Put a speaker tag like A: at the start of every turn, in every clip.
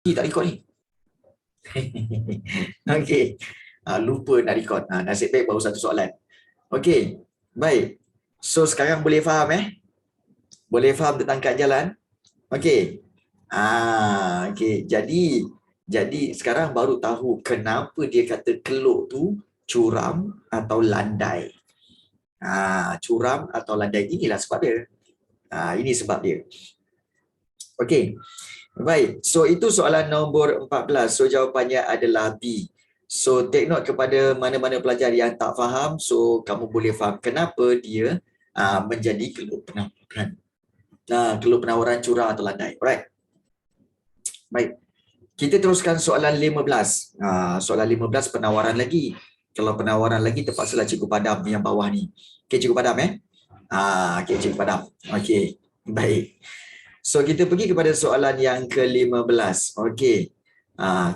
A: Tak record ni. Okey. Lupa nak record. Nasib baik baru satu soalan. Okey. Baik. So sekarang boleh faham Boleh faham tentang kad jalan? Okey. Okey. Jadi sekarang baru tahu kenapa dia kata keluk tu curam atau landai. Curam atau landai, inilah sebab dia. Ini sebab dia. Okey. Baik, so itu soalan nombor 14. So jawapannya adalah B. So take note kepada mana-mana pelajar yang tak faham, so kamu boleh faham kenapa dia menjadi keluk penawaran. Keluk penawaran curang atau landai. Alright. Baik. Kita teruskan soalan 15. Soalan 15 penawaran lagi. Kalau penawaran lagi terpaksalah cikgu padam yang bawah ni. Okey, cikgu padam Okey, cikgu padam. Okey. Baik. So kita pergi kepada soalan yang ke-15. Okey.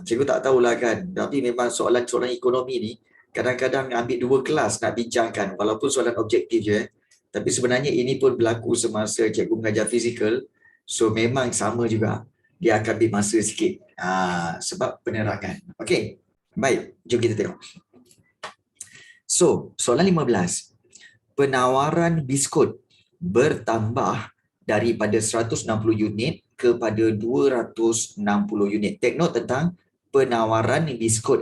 A: Cikgu tak tahulah kan, tapi memang soalan-soalan ekonomi ni kadang-kadang ambil dua kelas nak bincangkan walaupun soalan objektif je. Tapi sebenarnya ini pun berlaku semasa cikgu mengajar fizikal. So memang sama juga. Dia akan ambil masa sikit. Sebab penerangan. Okey. Baik, jom kita tengok. So, soalan 15. Penawaran biskut bertambah daripada 160 unit kepada 260 unit. Take note tentang penawaran biskut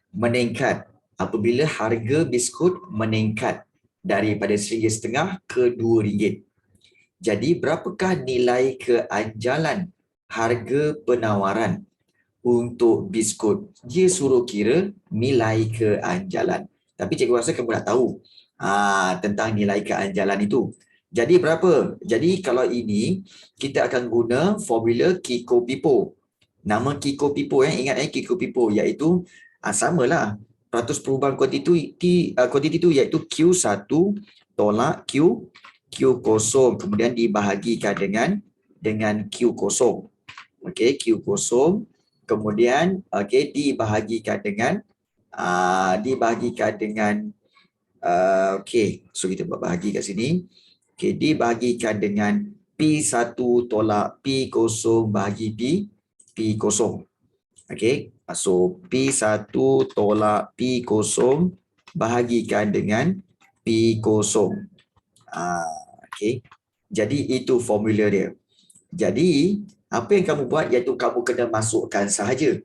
A: meningkat apabila harga biskut meningkat daripada RM1.50 ke RM2. Jadi berapakah nilai keanjalan harga penawaran untuk biskut? Dia suruh kira nilai keanjalan. Tapi cikgu rasa kamu dah tahu tentang nilai keanjalan itu. Jadi berapa? Jadi kalau ini kita akan guna formula Kiko-Pipo. Nama Kiko-Pipo ingat Kiko-Pipo iaitu samalah peratus perubahan kuantiti itu iaitu Q1 tolak Q0 kemudian dibahagikan dengan Q0. Okey, Q0 kemudian dibahagikan dengan okey, so kita buat bahagi kat sini. Okey, dibahagikan dengan P1 tolak P0 bahagi P0. Okey, so P1 tolak P0 bahagikan dengan P0. Okey, jadi itu formula dia. Jadi apa yang kamu buat iaitu kamu kena masukkan sahaja.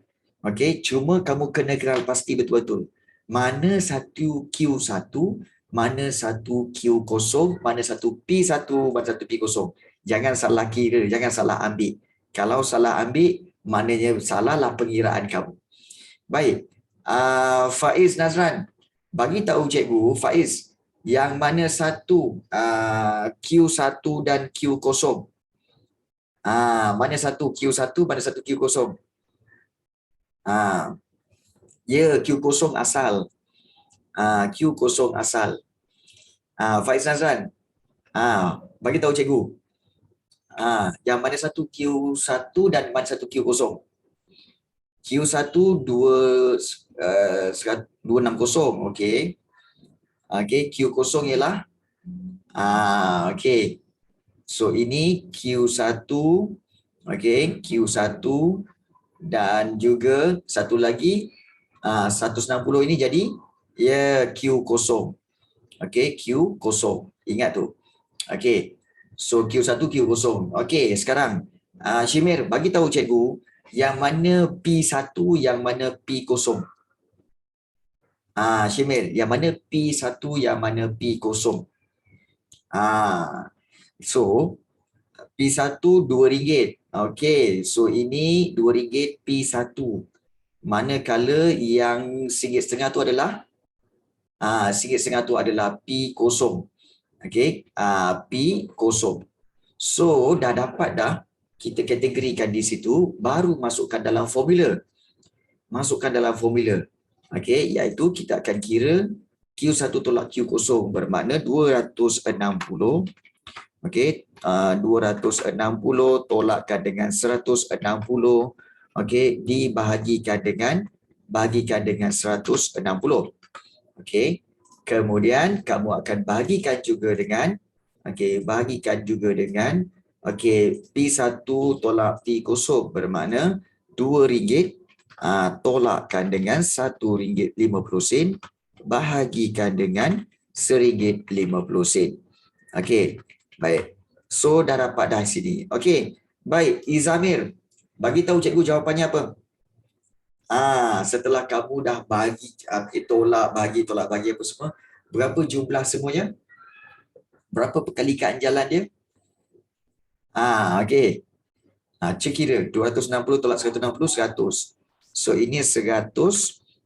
A: Okey, cuma kamu kena kenal pasti betul-betul mana satu Q1, mana satu Q0, mana satu P1, mana satu P0. Jangan salah kira, jangan salah ambil. Kalau salah ambil, maknanya salahlah pengiraan kamu. Baik, Faiz Nazran, bagi tahu cikgu, Faiz, yang mana satu Q1 dan Q0? Mana satu Q1, mana satu Q0? Ya, Q0 asal. Q0 asal. Faiz Nazran, bagi tahu cikgu. Yang mana satu Q1 dan mana satu Q0? Q1 260, okey. Okey, Q0 ialah okey. So ini Q1, okey, Q1 dan juga satu lagi 160 ini jadi Q0. Okey, Q0. Ingat tu. Okey. So Q1 Q0. Okey, sekarang Shimir bagi tahu cikgu yang mana P1, yang mana P0. Shimir, yang mana P1, yang mana P0. So P1 RM2. Okey, so ini RM2 P1. Manakala yang RM1.50 tu adalah RM1.50 tu adalah P0. Okey, P0. So dah dapat dah kita kategorikan di situ, baru masukkan dalam formula. Okey, iaitu kita akan kira Q1 tolak Q0 bermakna 260. Okey, 260 tolakkan dengan 160. Okey, dibahagikan dengan 160. Okey. Kemudian kamu akan bahagikan juga dengan P1 tolak P0 bermakna RM2, tolakkan dengan RM1.50, bahagikan dengan RM1.50. Okey, baik. So dah dapat dah sini. Okey, baik. Izamir, bagi tahu cikgu jawapannya apa? Setelah kamu dah bagi tolak bagi apa semua, berapa jumlah semuanya? Berapa perkalikan jalan dia? Okey. Cek kira 260 tolak 160, 100. So ini 100,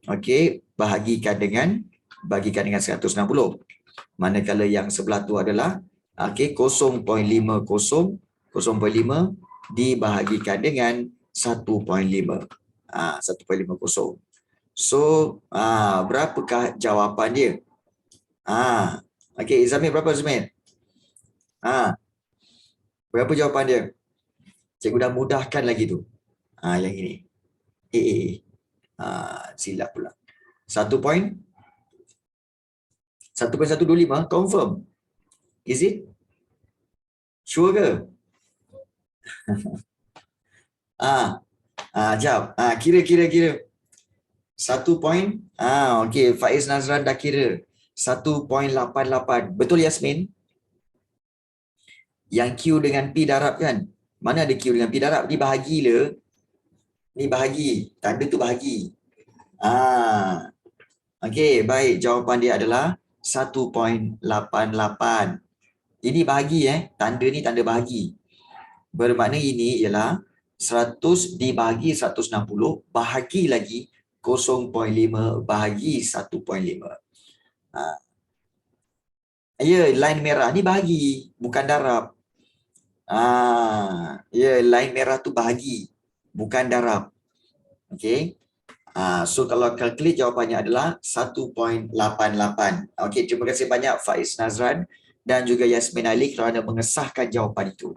A: okey, bagikan dengan 160. Manakala yang sebelah tu adalah okey 0.50 dibahagikan dengan 1.5. 1.50. So berapakah jawapan dia? Okey, Zamir berapa Zamir? Berapa jawapan dia? Cikgu dah mudahkan lagi tu. Yang ini. Silap pula. 1.125 confirm. Is it? Sure ke? Jawab. Kira. 1 point. Okey, Faiz Nazran dah kira. 1.88. Betul Yasmin? Yang Q dengan P darab kan? Mana ada Q dengan P darab? Ni bahagi le. Ni bahagi. Tanda tu bahagi. Okey, baik. Jawapan dia adalah 1.88. Ini bahagi Tanda ni tanda bahagi. Bermakna ini ialah 100 dibahagi 160 bahagi lagi 0.5 bahagi 1.5. Ya, line merah ni bahagi, bukan darab. Ya, line merah tu bahagi, bukan darab. Okey. So kalau calculate jawapannya adalah 1.88. Okey, terima kasih banyak Faiz Nazran dan juga Yasmin Ali kerana mengesahkan jawapan itu.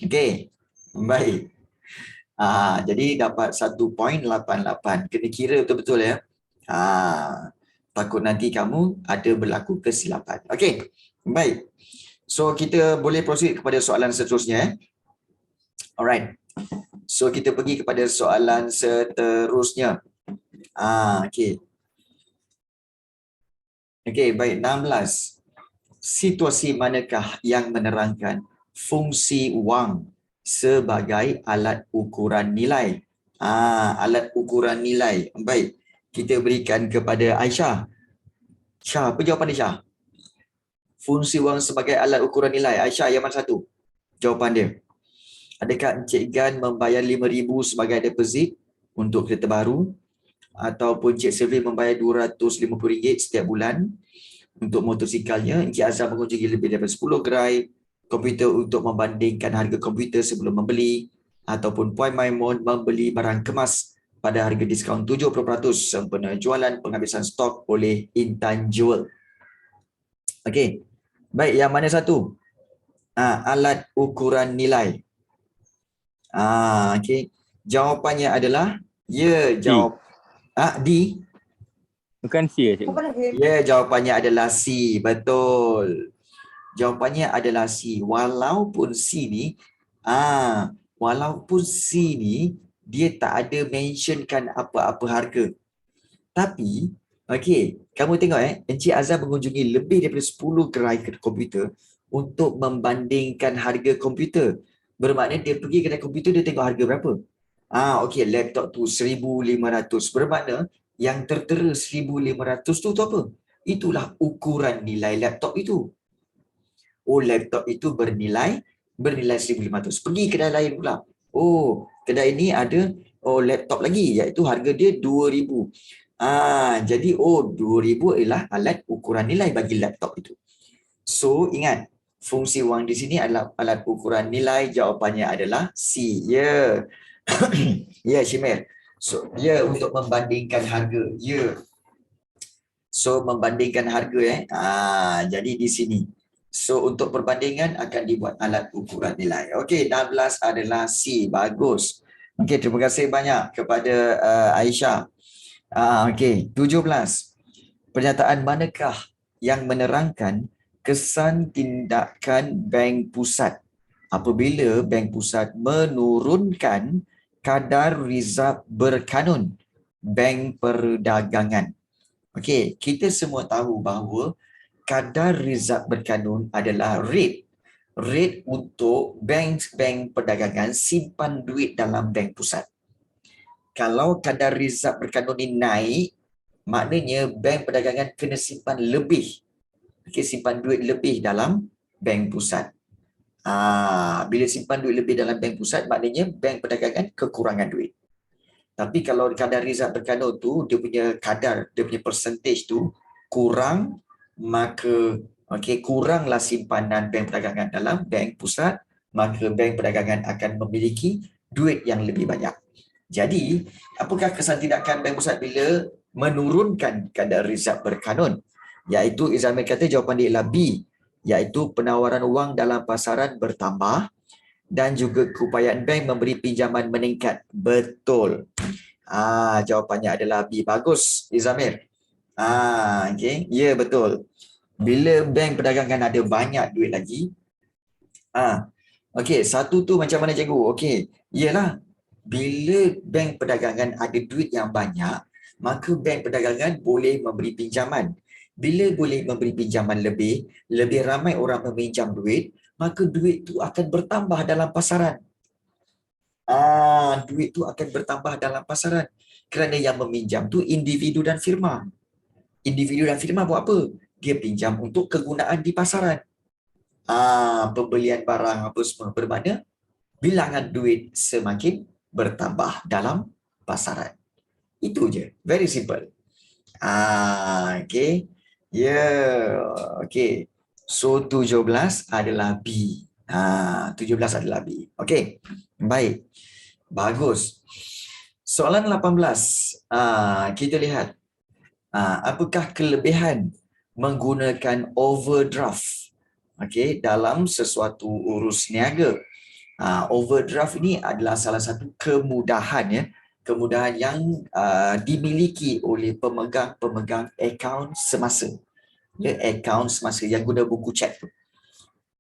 A: Okey. Baik. Jadi dapat 1.88. Kena kira betul-betul ya. Takut nanti kamu ada berlaku kesilapan. Okey. Baik. So kita boleh proceed kepada soalan seterusnya. Alright. So kita pergi kepada soalan seterusnya. Okey. Okey, baik. 16. Situasi manakah yang menerangkan fungsi wang sebagai alat ukuran nilai? Alat ukuran nilai. Baik. Kita berikan kepada Aisyah. Syah, apa jawapan dia Syah? Fungsi wang sebagai alat ukuran nilai. Aisyah, yang mana satu? Jawapan dia. Adakah Encik Gan membayar RM5,000 sebagai deposit untuk kereta baru? Ataupun Encik Silvi membayar RM250 setiap bulan untuk motosikalnya? Encik Azhar mengunjungi lebih daripada 10 gerai komputer untuk membandingkan harga komputer sebelum membeli? Ataupun Puan Maimun membeli barang kemas pada harga diskaun 70% sempena jualan penghabisan stok oleh Intan Jewel? Okey. Baik, yang mana satu? Alat ukuran nilai. Okey. Jawapannya adalah jawab D.
B: Bukan C ya, cikgu?
A: Jawapannya adalah C. Betul. Jawapannya adalah C. Walaupun C ni dia tak ada mentionkan apa-apa harga. Tapi okey, kamu tengok Encik Azhar mengunjungi lebih daripada 10 gerai komputer untuk membandingkan harga komputer. Bermakna dia pergi kedai komputer, dia tengok harga berapa. Okey, laptop tu 1,500. Bermakna yang tertera 1,500 tu apa? Itulah ukuran nilai laptop itu. Laptop itu bernilai 1,500. Pergi kedai lain pula. Kedai ini ada laptop lagi, iaitu harga dia 2,000. Jadi 2,000 ialah alat ukuran nilai bagi laptop itu. So ingat, fungsi wang di sini adalah alat ukuran nilai. Jawapannya adalah C. Shimir. So untuk membandingkan harga. So membandingkan harga jadi di sini. So untuk perbandingan akan dibuat alat ukuran nilai. Okey, 16 adalah C. Bagus. Okey, terima kasih banyak kepada Aisyah. Okey, 17. Pernyataan manakah yang menerangkan kesan tindakan bank pusat apabila bank pusat menurunkan kadar rizab berkanun bank perdagangan. Okey, kita semua tahu bahawa kadar rizab berkanun adalah rate untuk bank perdagangan simpan duit dalam bank pusat. Kalau kadar rizab berkanun ini naik, maknanya bank perdagangan kena simpan lebih. Okey, simpan duit lebih dalam bank pusat. Bila simpan duit lebih dalam bank pusat, maknanya bank perdagangan kekurangan duit. Tapi kalau kadar rizab berkanun tu, dia punya kadar, dia punya percentage tu kurang, maka kuranglah simpanan bank perdagangan dalam bank pusat, maka bank perdagangan akan memiliki duit yang lebih banyak. Jadi, apakah kesan tindakan bank pusat bila menurunkan kadar rizab berkanun? Iaitu Izamil kata jawapan dia ialah B, iaitu penawaran wang dalam pasaran bertambah dan juga keupayaan bank memberi pinjaman meningkat. Betul. Jawapannya adalah B. Bagus, Izamir. Okey, ya betul. Bila bank perdagangan ada banyak duit lagi, okey, satu tu macam mana cikgu? Okey, iyalah bila bank perdagangan ada duit yang banyak, maka bank perdagangan boleh memberi pinjaman. Bila boleh memberi pinjaman lebih ramai orang meminjam duit, maka duit tu akan bertambah dalam pasaran. Duit tu akan bertambah dalam pasaran. Kerana yang meminjam tu individu dan firma. Individu dan firma buat apa? Dia pinjam untuk kegunaan di pasaran. Pembelian barang apa semua, bermakna bilangan duit semakin bertambah dalam pasaran. Itu je. Very simple. Okay. Okay. So 17 adalah B. 17 adalah B. Okay. Baik. Bagus. Soalan 18. Kita lihat. Apakah kelebihan menggunakan overdraft dalam sesuatu urus niaga? Overdraft ini adalah salah satu kemudahan kemudahan yang dimiliki oleh pemegang akaun semasa. Akaun semasa yang guna buku cek tu.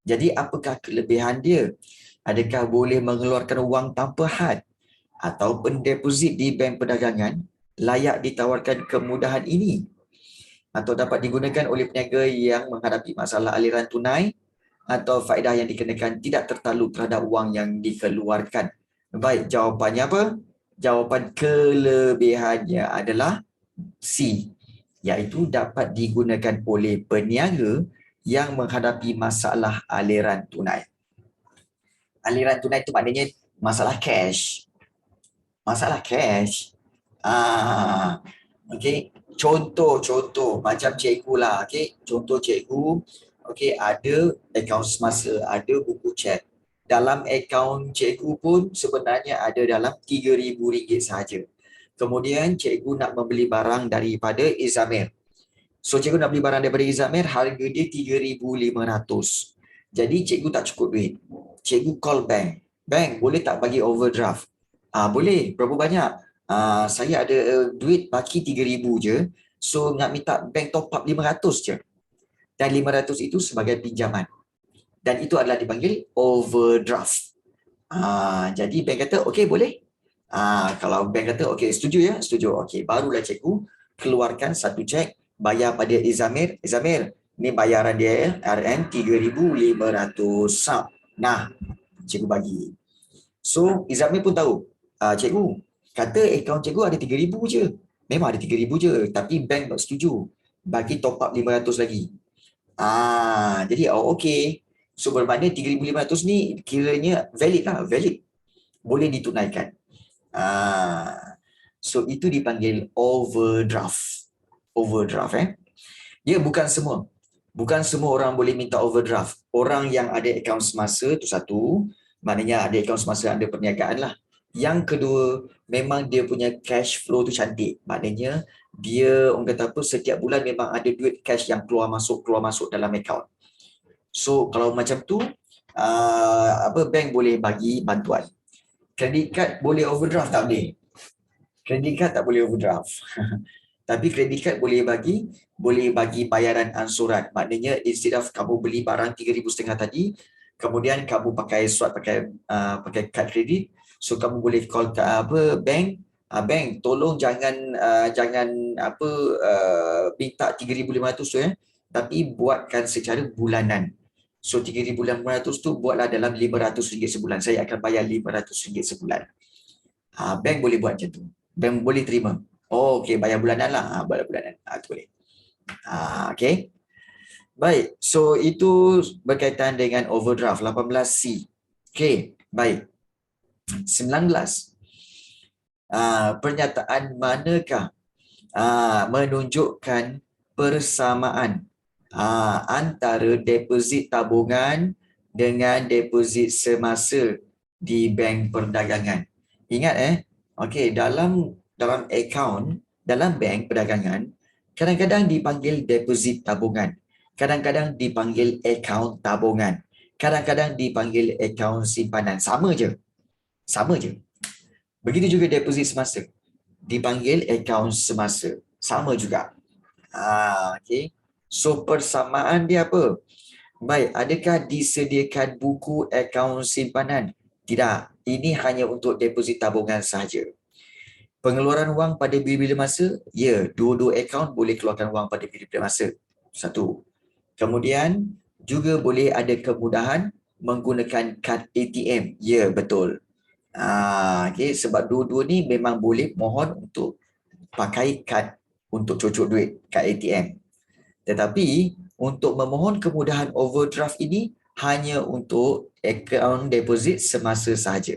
A: Jadi apakah kelebihan dia? Adakah boleh mengeluarkan wang tanpa had atau pendeposit di bank perdagangan? Layak ditawarkan kemudahan ini? Atau dapat digunakan oleh peniaga yang menghadapi masalah aliran tunai? Atau faedah yang dikenakan tidak tertakluk terhadap wang yang dikeluarkan? Baik, jawapannya apa? Jawapan kelebihannya adalah C, iaitu dapat digunakan oleh peniaga yang menghadapi masalah aliran tunai. Aliran tunai itu maknanya masalah cash. Masalah cash. Okey, contoh macam cikgu lah. Okey, contoh cikgu, okey, ada akaun semasa, ada buku cek. Dalam akaun cikgu pun sebenarnya ada dalam RM3,000 sahaja. Kemudian cikgu nak membeli barang daripada Izamir. So cikgu nak beli barang daripada Izamir, harga dia RM3,500. Jadi cikgu tak cukup duit. Cikgu call bank. Bank, boleh tak bagi overdraft? Boleh. Berapa banyak? Saya ada duit baki RM3,000 je. So nak minta bank top up RM500 je. Dan RM500 itu sebagai pinjaman. Dan itu adalah dipanggil overdraft. Jadi bank kata okey boleh. Kalau bank kata okey setuju ya, setuju. Okey, barulah cikgu keluarkan satu cek bayar pada Izamir. Izamir, ni bayaran dia RM3,500. Nah, cikgu bagi. So Izamir pun tahu, cikgu kata akaun cikgu ada RM3,000 je. Memang ada RM3,000 je, tapi bank tak setuju. Bagi top up RM500 lagi. Jadi okey. So bermakna RM3,500 ni kiranya valid lah, valid. Boleh ditunaikan. So itu dipanggil overdraft. Overdraft Ya, bukan semua. Bukan semua orang boleh minta overdraft. Orang yang ada akaun semasa tu satu, maknanya ada akaun semasa, ada perniagaan lah. Yang kedua, memang dia punya cash flow tu cantik. Maknanya dia orang kata apa, setiap bulan memang ada duit cash yang keluar masuk dalam akaun. So kalau macam tu, bank boleh bagi bantuan. Kredit card boleh overdraft tak boleh? Kredit card tak boleh overdraft. Tapi kredit card boleh bagi bayaran ansuran. Maknanya instead of kamu beli barang RM3,500 tadi, kemudian kamu pakai swipe pakai kad kredit, So kamu boleh call ke bank, bank tolong jangan minta 3,500 tu tapi buatkan secara bulanan. So 3,500 tu buatlah dalam RM500 sebulan. Saya akan bayar RM500 sebulan. Bank boleh buat macam tu. Bank boleh terima. Oh, okey, bayar bulanan lah. Bayar bulanan. Tu boleh. Okey. Baik. So itu berkaitan dengan overdraft 18C. Okey, baik. 19. Pernyataan manakah menunjukkan persamaan antara deposit tabungan dengan deposit semasa di bank perdagangan. Ingat okey, dalam akaun dalam bank perdagangan kadang-kadang dipanggil deposit tabungan, kadang-kadang dipanggil akaun tabungan, kadang-kadang dipanggil akaun simpanan. Sama je. Begitu juga deposit semasa dipanggil akaun semasa. Sama juga. Okey. So persamaan dia apa? Baik, adakah disediakan buku akaun simpanan? Tidak. Ini hanya untuk deposit tabungan sahaja. Pengeluaran wang pada bila-bila masa? Ya, dua-dua akaun boleh keluarkan wang pada bila-bila masa. Satu. Kemudian juga boleh ada kemudahan menggunakan kad ATM. Ya, betul. Okay, sebab dua-dua ni memang boleh mohon untuk pakai kad untuk cucuk duit, kad ATM. Tetapi untuk memohon kemudahan overdraft ini hanya untuk akaun deposit semasa sahaja.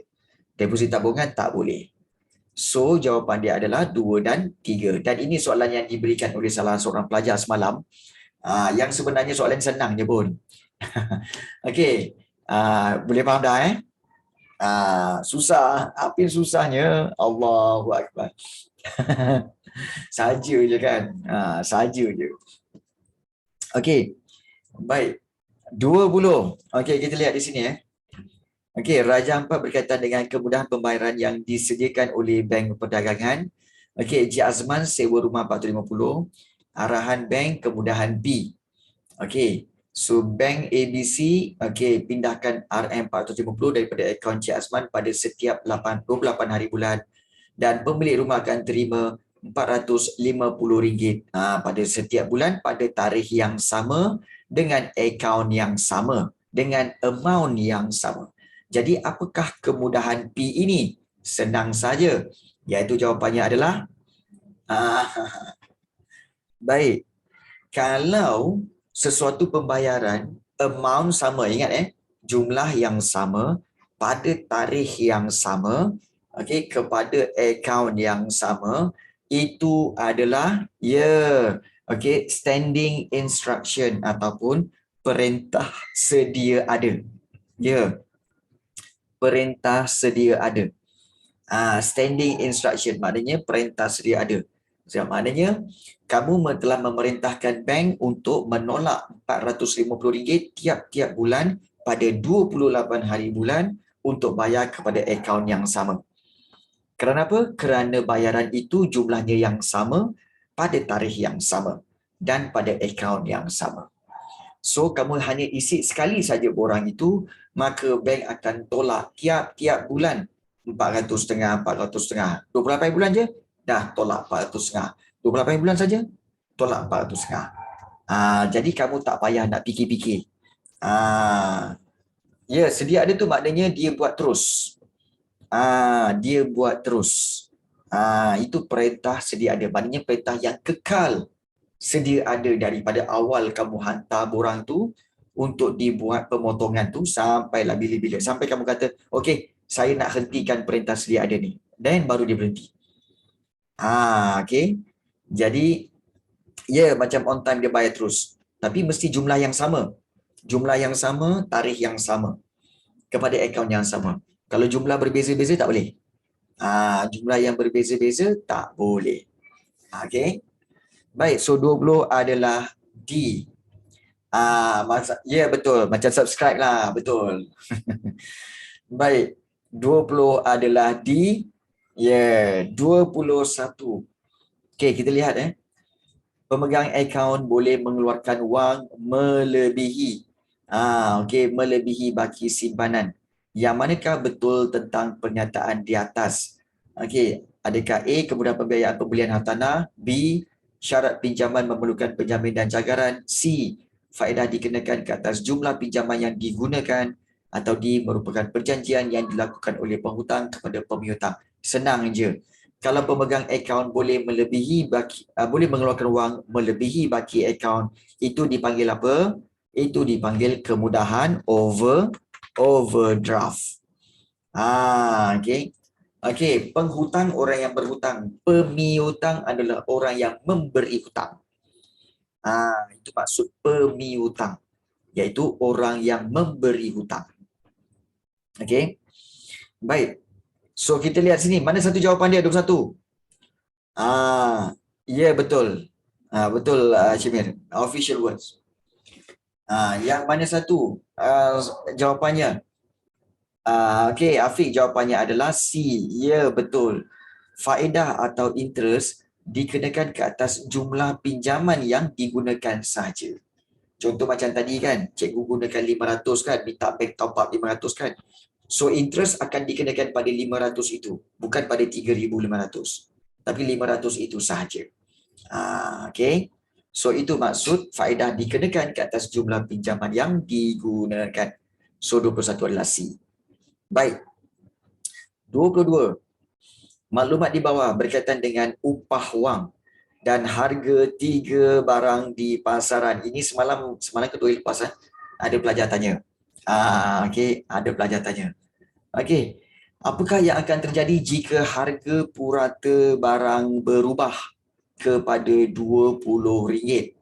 A: Deposit tabungan tak boleh. So jawapan dia adalah 2 dan 3. Dan ini soalan yang diberikan oleh salah seorang pelajar semalam. Yang sebenarnya soalan senang je pun. Okey. Boleh faham dah susah. Apa yang susahnya? Allahu Akbar. Saja je kan. Saja je. Okey. Baik. 20. Okey, kita lihat di sini Okey, Raja 4 berkaitan dengan kemudahan pembayaran yang disediakan oleh bank perdagangan. Okey, Encik Azman sewa rumah 450. Arahan bank kemudahan B. Okey. So bank ABC pindahkan RM450 daripada akaun Encik Azman pada setiap 28 hari bulan dan pemilik rumah akan terima RM450 pada setiap bulan pada tarikh yang sama dengan akaun yang sama dengan amount yang sama. Jadi apakah kemudahan P ini? Senang saja. Iaitu jawapannya adalah baik. Kalau sesuatu pembayaran amount sama, ingat jumlah yang sama pada tarikh yang sama, kepada akaun yang sama, itu adalah standing instruction ataupun perintah sedia ada. Perintah sedia ada. Standing instruction maknanya perintah sedia ada. Maknanya kamu telah memerintahkan bank untuk menolak RM450 tiap-tiap bulan pada 28 hari bulan untuk bayar kepada akaun yang sama. Kerana apa? Kerana bayaran itu jumlahnya yang sama pada tarikh yang sama dan pada akaun yang sama. So kamu hanya isi sekali saja borang itu, maka bank akan tolak tiap-tiap bulan 400,500, 400,500. 28 bulan je dah tolak 400,500. 28 bulan saja tolak 400,500. Jadi kamu tak payah nak fikir-fikir. Sedia ada tu maknanya dia buat terus. Dia buat terus. Itu perintah sedia ada. Maknanya perintah yang kekal sedia ada daripada awal kamu hantar borang tu untuk dibuat pemotongan tu sampailah bila-bila. Sampai kamu kata, okey, saya nak hentikan perintah sedia ada ni. Dan baru dia berhenti. Okey. Jadi, macam on time dia bayar terus. Tapi mesti jumlah yang sama. Jumlah yang sama, tarikh yang sama. Kepada akaun yang sama. Kalau jumlah berbeza-beza tak boleh. Jumlah yang berbeza-beza tak boleh. Okey. Baik, so 20 adalah D. Betul. Macam subscribe lah. Betul. Baik. 20 adalah D. 21. Okey, kita lihat pemegang akaun boleh mengeluarkan wang melebihi. Melebihi baki simpanan Yang manakah betul tentang pernyataan di atas? Okey, adakah A, kemudahan pembiayaan pembelian hartanah, B, syarat pinjaman memerlukan penjamin dan cagaran, C, faedah dikenakan ke atas jumlah pinjaman yang digunakan, atau D, merupakan perjanjian yang dilakukan oleh penghutang kepada pemiutang. Senang je. Kalau pemegang akaun boleh boleh mengeluarkan wang melebihi baki akaun, itu dipanggil apa? Itu dipanggil kemudahan overdraft. Okey. Okey, penghutang orang yang berhutang, pemiutang adalah orang yang memberi hutang. Itu maksud pemiutang, iaitu orang yang memberi hutang. Okey. Baik. So kita lihat sini, mana satu jawapan dia 21? Ya betul. Betul Syamir. Official words. Yang mana satu jawapannya? Okey, Afiq, jawapannya adalah C. Ya, betul. Faedah atau interest dikenakan ke atas jumlah pinjaman yang digunakan sahaja. Contoh macam tadi kan, cikgu gunakan 500 kan, minta bank top up 500 kan. So, interest akan dikenakan pada 500 itu, bukan pada 3,500. Tapi 500 itu sahaja. Okey. So, itu maksud faedah dikenakan ke atas jumlah pinjaman yang digunakan. So, 21 adalah C. Baik. 22. Maklumat di bawah berkaitan dengan upah wang dan harga 3 barang di pasaran. Ini semalam kedua lepas ada pelajar tanya. Okey, ada pelajar tanya. Okey. Apakah yang akan terjadi jika harga purata barang berubah kepada RM20?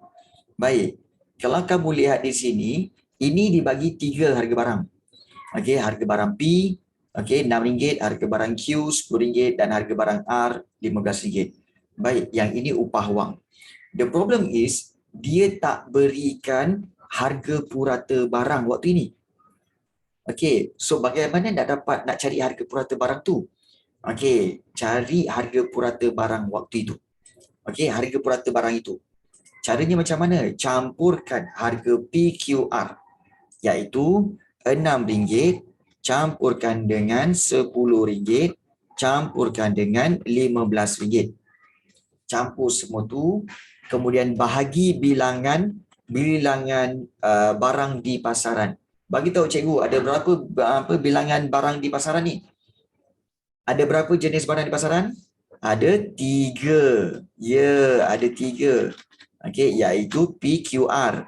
A: Baik. Kalau kamu lihat di sini, ini dibagi 3 harga barang. Okey, harga barang P, okey, RM6, harga barang Q RM10 dan harga barang R RM15. Baik, yang ini upah wang. The problem is dia tak berikan harga purata barang waktu ini. Okey, so bagaimana nak cari harga purata barang tu? Okey, cari harga purata barang waktu itu. Okey, harga purata barang itu. Caranya macam mana? Campurkan harga PQR, iaitu RM6 campurkan dengan RM10 campurkan dengan RM15. Campur semua tu, kemudian bahagi bilangan barang di pasaran. Bagi tahu cikgu, ada berapa bilangan barang di pasaran ni? Ada berapa jenis barang di pasaran? Ada 3. Ya, ada 3. Okey, iaitu PQR.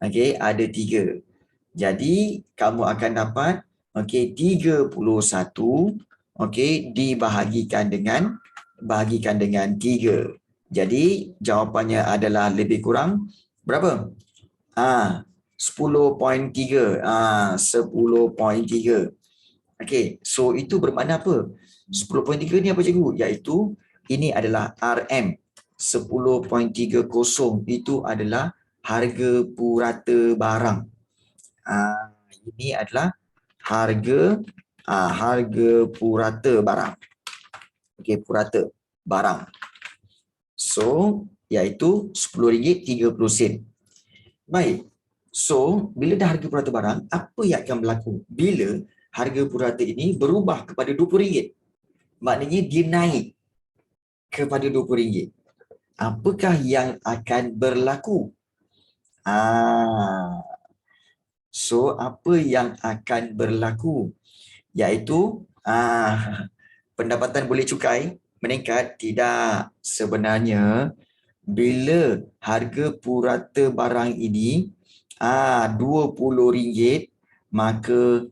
A: Okey, ada 3. Jadi kamu akan dapat 31 dibahagikan dengan 3. Jadi jawapannya adalah lebih kurang berapa? 10.3. 10.3. Okey, so itu bermakna apa? 10.3 ni apa cikgu? Iaitu ini adalah RM. 10.30 itu adalah harga purata barang. Ini adalah harga purata barang. Okey, purata barang. So, iaitu RM10.30. Baik. So, bila dah harga purata barang, apa yang akan berlaku? Bila harga purata ini berubah kepada RM20, maknanya dia naik kepada RM20. Apakah yang akan berlaku? So, apa yang akan berlaku? Iaitu pendapatan boleh cukai meningkat? Tidak. Sebenarnya, bila harga purata barang ini RM20, maka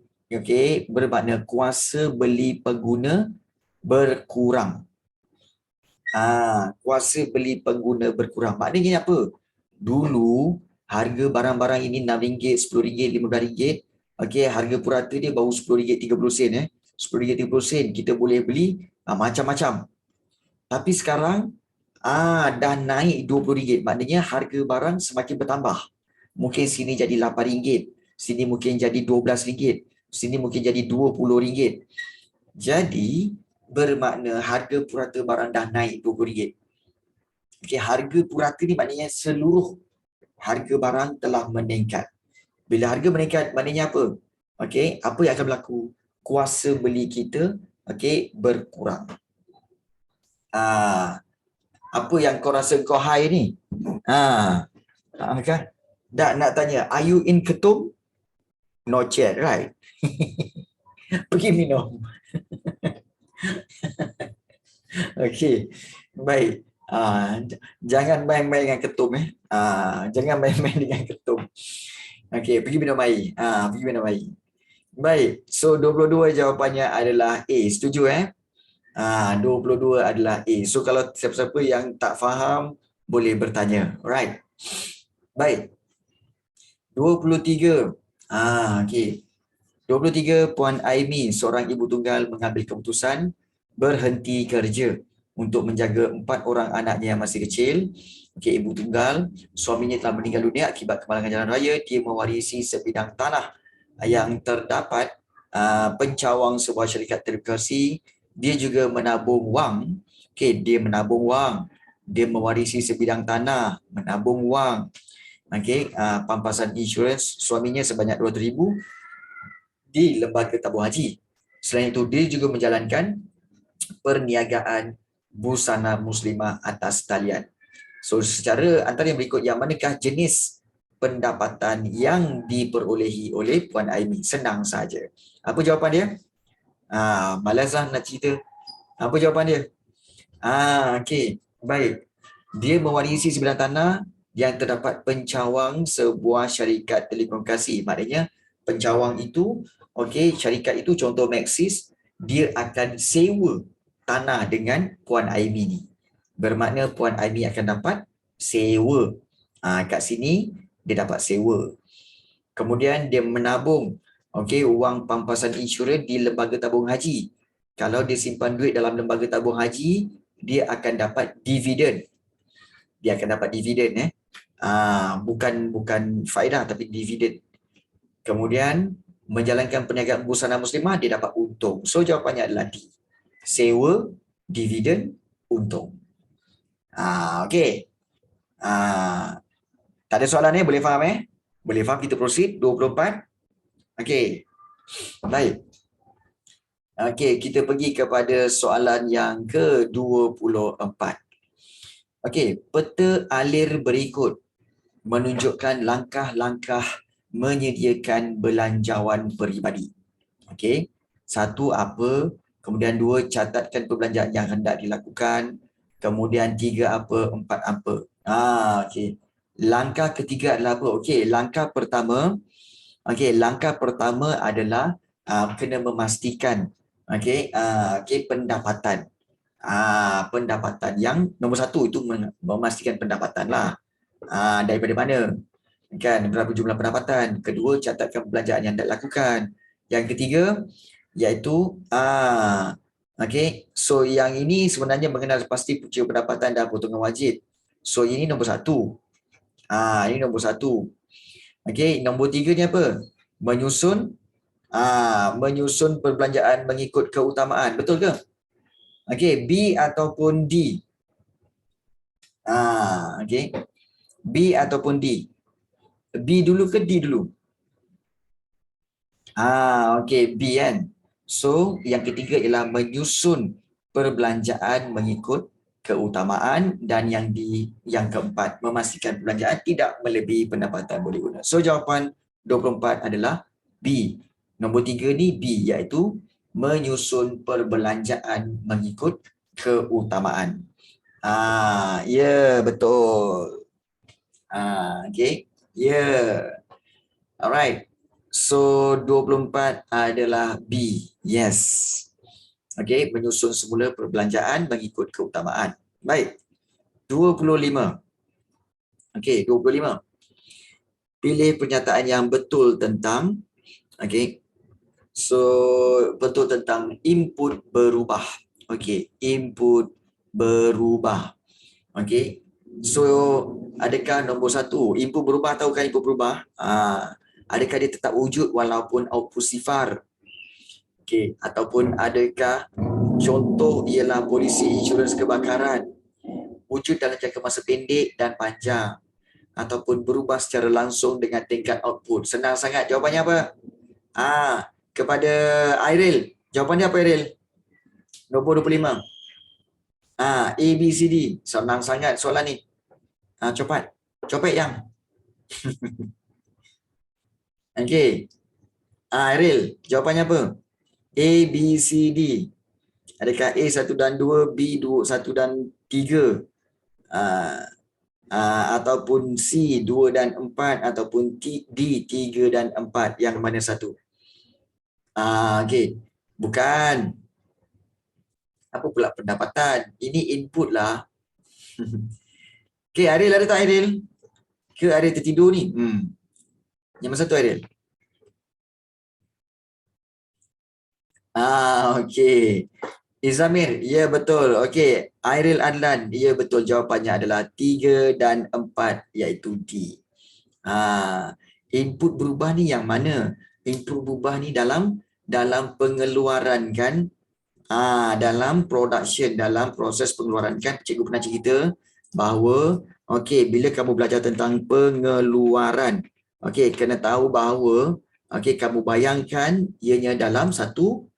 A: bermakna kuasa beli pengguna berkurang. Kuasa beli pengguna berkurang. Maknanya apa? Dulu harga barang-barang ini RM6, RM10, RM15. Okey, harga purata dia baru RM10.30 RM10.30 kita boleh beli macam-macam. Tapi sekarang dah naik RM20. Maknanya harga barang semakin bertambah. Mungkin sini jadi RM8, sini mungkin jadi RM12, sini mungkin jadi RM20. Jadi bermakna harga purata barang dah naik RM20. Okey, harga purata ni maknanya seluruh harga barang telah meningkat. Bila harga meningkat, maknanya apa? Okey, apa yang akan berlaku? Kuasa beli kita berkurang. Apa yang kau rasa kau high ni? Kan? Nak tanya, are you in Ketum? Not yet, right? Pergi minum. Okey, baik. Jangan main-main dengan Ketum jangan main-main dengan Ketum. Okey, pergi minum air. Pergi minum air. Baik, so 22 jawapannya adalah A. Setuju 22 adalah A. So kalau siapa-siapa yang tak faham boleh bertanya. Right. Baik. 23. Okey. 23 Puan Aimi, seorang ibu tunggal mengambil keputusan berhenti kerja untuk menjaga 4 orang anaknya yang masih kecil. Okey, ibu tunggal, suaminya telah meninggal dunia akibat kemalangan jalan raya. Dia mewarisi sebidang tanah yang terdapat pencawang sebuah syarikat telekomunikasi. Dia juga menabung wang. Okey, dia menabung wang. Dia mewarisi sebidang tanah, menabung wang. Okey, pampasan insurans suaminya sebanyak 200,000 di lembaga tabung haji. Selain itu, dia juga menjalankan perniagaan busana muslimah atas talian. So, secara antara yang berikut, yang manakah jenis pendapatan yang diperolehi oleh Puan Aimi? Senang saja. Apa jawapan dia? Malaslah nak cerita. Apa jawapan dia? Okey, baik. Dia mewarisi sebidang tanah yang terdapat pencawang sebuah syarikat telekomunikasi. Maknanya pencawang itu, syarikat itu contoh Maxis, dia akan sewa tanah dengan Puan Aimi ni. Bermakna Puan Aimi akan dapat sewa. Kat sini dia dapat sewa. Kemudian dia menabung wang pampasan insurans di lembaga tabung haji. Kalau dia simpan duit dalam lembaga tabung haji, dia akan dapat dividen. Dia akan dapat dividen bukan faedah tapi dividen. Kemudian menjalankan perniagaan busana muslimah, dia dapat untung. So jawapannya adalah D. Sewa, dividen, untung. Okey. Tak ada soalan boleh faham Boleh faham, kita proceed 24. Okey. Baik. Okey, kita pergi kepada soalan yang ke-24. Okey, peta alir berikut menunjukkan langkah-langkah menyediakan belanjawan peribadi. Okey. 1 apa, kemudian 2 catatkan perbelanjaan yang hendak dilakukan, kemudian 3 apa, 4 apa. Okey. Langkah ketiga adalah apa? Okey, langkah pertama adalah kena memastikan pendapatan. Pendapatan yang nombor 1 itu memastikan pendapatan lah. Daripada mana? Kan, berapa jumlah pendapatan. Kedua, catatkan belanjaan yang anda lakukan. Yang ketiga, iaitu so yang ini sebenarnya mengenal pasti punca pendapatan dan potongan wajib. So ini nombor 1. Ini nombor 1. Okey, nombor 3 ni apa? Menyusun perbelanjaan mengikut keutamaan. Betul ke? Okey, B ataupun D? Okey. B ataupun D? B dulu ke D dulu? Okey, B kan. So, yang ketiga ialah menyusun perbelanjaan mengikut keutamaan, dan yang keempat memastikan perbelanjaan tidak melebihi pendapatan boleh guna. So, jawapan 24 adalah B. Nombor 3 ni B, iaitu menyusun perbelanjaan mengikut keutamaan. Ya, betul. Okey. Ya. Alright. So 24 adalah B. Yes. Okey, menyusun semula perbelanjaan mengikut keutamaan. Baik. 25. Okey, 25. Pilih pernyataan yang betul tentang betul tentang input berubah. Okey, input berubah. Okey. So, adakah nombor 1, input berubah, tahukah input berubah? Adakah dia tetap wujud walaupun output sifar? Okey, ataupun adakah contoh ialah polisi insurans kebakaran, wujud dalam jangka masa pendek dan panjang, ataupun berubah secara langsung dengan tingkat output? Senang sangat, jawapannya apa? Kepada Airil. Jawapan dia apa, Airil? Nombor 25. A, B, C, D. Senang sangat soalan ni. Cepat. Cepat yang. Okey. Airil, jawapannya apa? A, B, C, D. Adakah A 1 dan 2, B 1 dan 3? Ataupun C 2 dan 4 ataupun D 3 dan 4, yang mana satu? Okey. Bukan. Apa pula pendapatan? Ini input lah. Okey, Airil ada tak, Airil? Ke Airil tertidur ni? Yang mana satu, Airil? Okey. Izamir, ya betul. Okey, Airil Adlan, ya betul. Jawapannya adalah 3 dan 4, iaitu D. Input berubah ni yang mana? Input berubah ni dalam pengeluaran kan? Dalam production, dalam proses pengeluaran kan, cikgu pernah cerita bahawa okey, bila kamu belajar tentang pengeluaran, okey, kena tahu bahawa okey, kamu bayangkan ianya dalam satu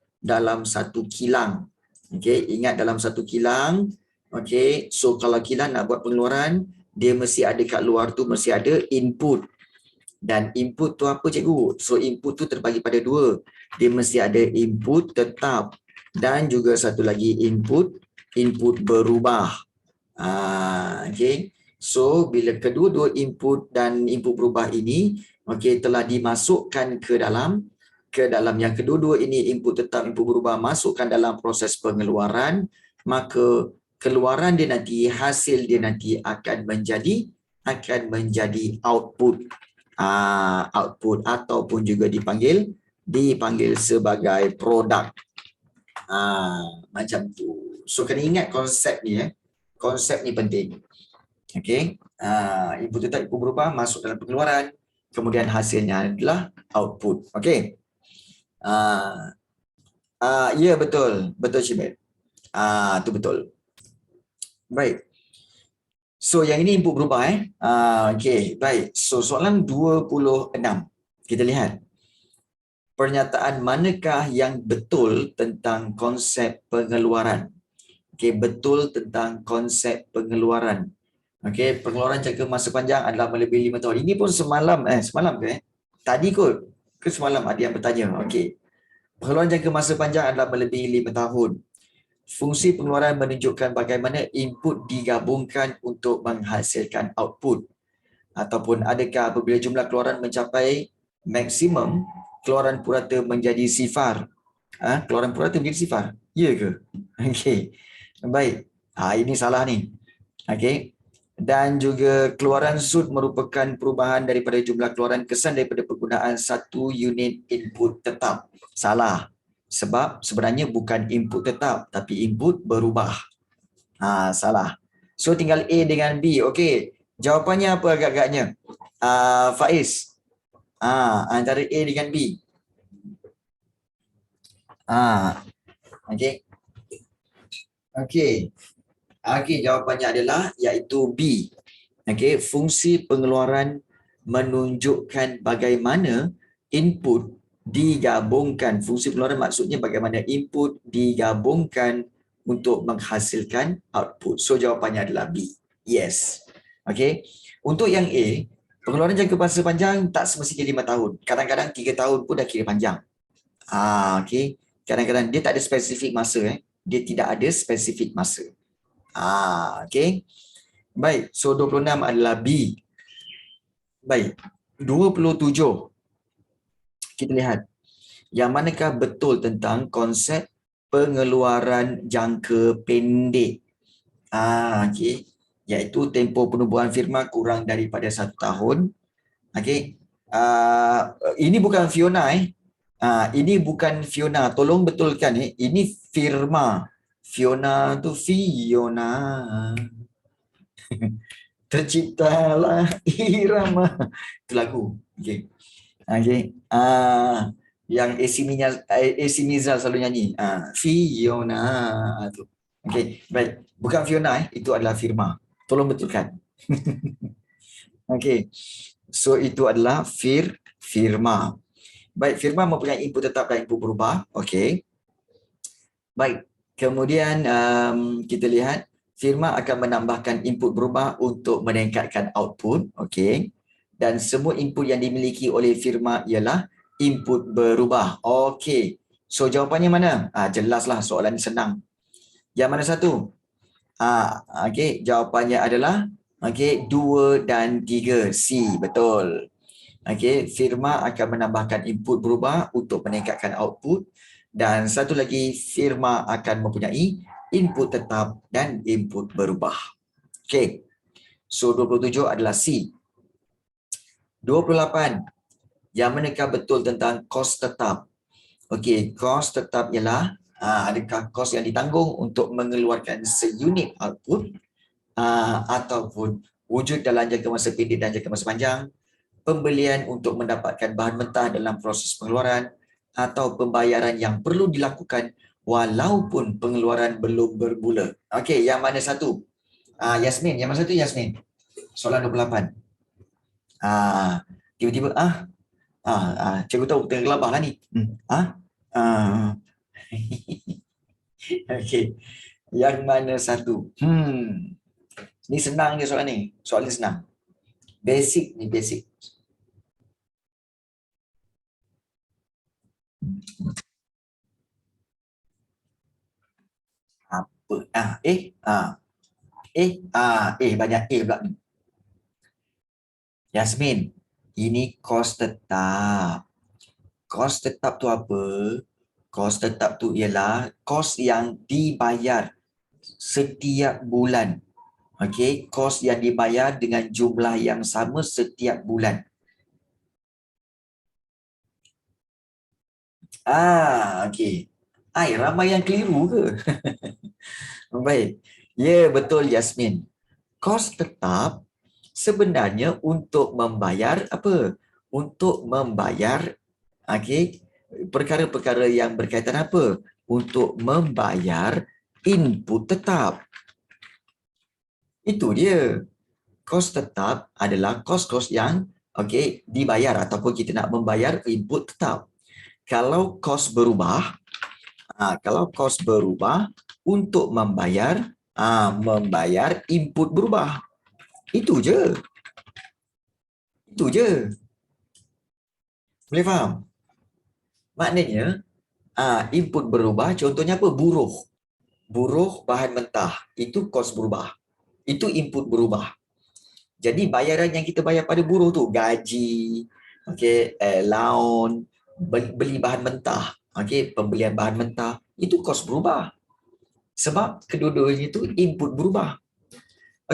A: kilang. Okey, ingat dalam satu kilang. Okey, so kalau kilang nak buat pengeluaran, dia mesti ada kat luar tu mesti ada input. Dan input tu apa, cikgu? So input tu terbagi pada dua. Dia mesti ada input tetap dan juga satu lagi input berubah. Okey. So bila kedua-dua input dan input berubah ini okey telah dimasukkan ke dalam yang kedua-dua ini, input tetap, input berubah, masukkan dalam proses pengeluaran, maka keluaran dia nanti, hasil dia nanti akan menjadi output. Output ataupun juga dipanggil sebagai produk. Macam tu. So kena ingat konsep ni, konsep ni penting. Okey. Input tetap, input berubah, masuk dalam pengeluaran, kemudian hasilnya adalah output. Okey. Ya betul Syibet. Tu betul. Baik. So yang ini input berubah okey, baik. So soalan 26. Kita lihat. Pernyataan manakah yang betul tentang konsep pengeluaran? Okey, betul tentang konsep pengeluaran. Okey, pengeluaran jangka masa panjang adalah melebihi 5 tahun. Ini pun semalam ke? Tadi kot ke semalam ada yang bertanya. Okey. Pengeluaran jangka masa panjang adalah melebihi 5 tahun. Fungsi pengeluaran menunjukkan bagaimana input digabungkan untuk menghasilkan output. Ataupun adakah apabila jumlah keluaran mencapai maksimum, keluaran purata menjadi sifar? Keluaran purata menjadi sifar? Ya ke? Okey. Baik. Ini salah ni. Okey. Dan juga keluaran sud merupakan perubahan daripada jumlah keluaran kesan daripada penggunaan satu unit input tetap. Salah. Sebab sebenarnya bukan input tetap tapi input berubah. Salah. So tinggal A dengan B. Okey. Jawapannya apa agak-agaknya? Faiz. Antara A dengan B. Okey. Okey, jawapannya adalah iaitu B. Okey, fungsi pengeluaran menunjukkan bagaimana input digabungkan. Fungsi pengeluaran maksudnya bagaimana input digabungkan untuk menghasilkan output. So jawapannya adalah B. Yes. Okey. Untuk yang A, pengeluaran jangka masa panjang tak semestinya 5 tahun. Kadang-kadang 3 tahun pun dah kira panjang. Okey. Kadang-kadang dia tak ada spesifik masa. Dia tidak ada spesifik masa. Okey. Baik. So 26 adalah B. Baik. 27. Kita lihat. Yang manakah betul tentang konsep pengeluaran jangka pendek? Okey. Iaitu tempoh penubuhan firma kurang daripada 1 tahun. Okey. Ini bukan Fiona ini bukan Fiona. Tolong betulkan ini firma. Fiona tu Fiona. Terciptalah irama. Itu lagu. Okey. Okey. Yang AC Mizal selalu nyanyi. Fiona tu. Okey, baik. Bukan Fiona itu adalah firma. Tolong betulkan. Okey. So itu adalah firma. Baik, firma mempunyai input tetap dan input berubah. Okey. Baik, kemudian kita lihat firma akan menambahkan input berubah untuk meningkatkan output. Okey. Dan semua input yang dimiliki oleh firma ialah input berubah. Okey. So jawapannya mana? Jelaslah soalan ini senang. Yang mana satu? Okey, jawapannya adalah okey 2 dan 3. C, betul. Okey, firma akan menambahkan input berubah untuk meningkatkan output dan satu lagi firma akan mempunyai input tetap dan input berubah. Okey. So 27 adalah C. 28. Yang manakah betul tentang kos tetap? Okey, kos tetap ialah adakah kos yang ditanggung untuk mengeluarkan seunit output ataupun wujud dalam jangka masa pendek dan jangka masa panjang, pembelian untuk mendapatkan bahan mentah dalam proses pengeluaran, atau pembayaran yang perlu dilakukan walaupun pengeluaran belum bermula. Okey, yang mana satu? Yasmin, yang mana satu Yasmin? Soalan 28. Tiba-tiba cikgu tahu tengah gelabah lah ni. Okey. Yang mana satu? Ni senang je soalan ni. Soalan ni senang. Basic ni, basic. Apa? Banyak pula ni. Yasmin, ini kos tetap. Kos tetap tu apa? Kos tetap tu ialah kos yang dibayar setiap bulan. Okey, kos yang dibayar dengan jumlah yang sama setiap bulan. Okey. Ramai yang keliru ke? Baik. Ya, betul Yasmin. Kos tetap sebenarnya untuk membayar apa? Untuk membayar perkara-perkara yang berkaitan apa? Untuk membayar input tetap. Itu dia. Kos tetap adalah kos-kos yang dibayar ataupun kita nak membayar input tetap. Kalau kos berubah, untuk membayar input berubah. Itu je. Boleh faham? Maknanya input berubah, contohnya apa? Buruh bahan mentah, itu kos berubah. Itu input berubah. Jadi bayaran yang kita bayar pada buruh tu, gaji, allowance, beli bahan mentah, pembelian bahan mentah, itu kos berubah. Sebab kedua-duanya itu input berubah.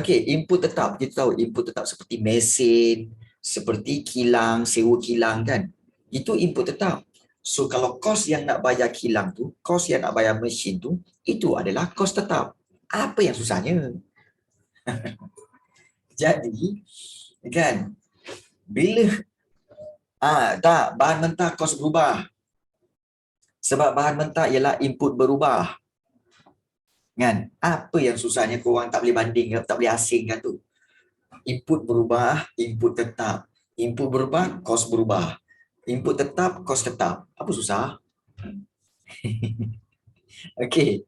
A: Input tetap, kita tahu input tetap seperti mesin, seperti kilang, sewa kilang kan. Itu input tetap. So kalau kos yang nak bayar kilang tu, kos yang nak bayar mesin tu, itu adalah kos tetap. Apa yang susahnya? Jadi, kan, bila bahan mentah kos berubah. Sebab bahan mentah ialah input berubah. Kan? Apa yang susahnya korang tak boleh banding, tak boleh asingkan tu? Input berubah, input tetap. Input berubah, kos berubah. Input tetap, kos tetap. Apa susah? Okey.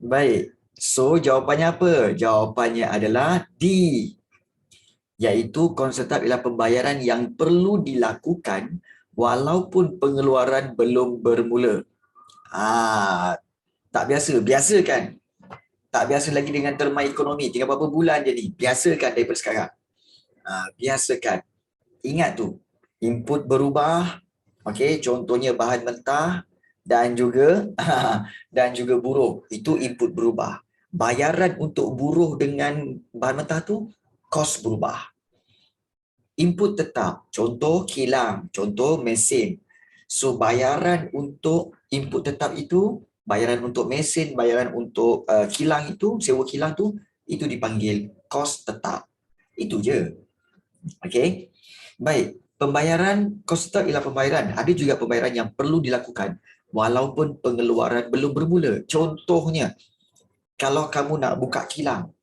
A: Baik. So, jawapannya apa? Jawapannya adalah D. Iaitu kos tetap ialah pembayaran yang perlu dilakukan walaupun pengeluaran belum bermula. Tak biasa. Biasa kan? Tak biasa lagi dengan terma ekonomi. Tinggal berapa bulan je ni. Biasakan daripada sekarang. Biasakan. Ingat tu. Input berubah. Contohnya bahan mentah dan juga buruh. Itu input berubah. Bayaran untuk buruh dengan bahan mentah tu, kos berubah. Input tetap. Contoh kilang. Contoh mesin. So, bayaran untuk input tetap itu, bayaran untuk mesin, bayaran untuk kilang itu, sewa kilang tu, itu dipanggil kos tetap. Itu je. Okey. Baik. Pembayaran kos tetap ialah pembayaran. Ada juga pembayaran yang perlu dilakukan walaupun pengeluaran belum bermula. Contohnya, kalau kamu nak buka kilang,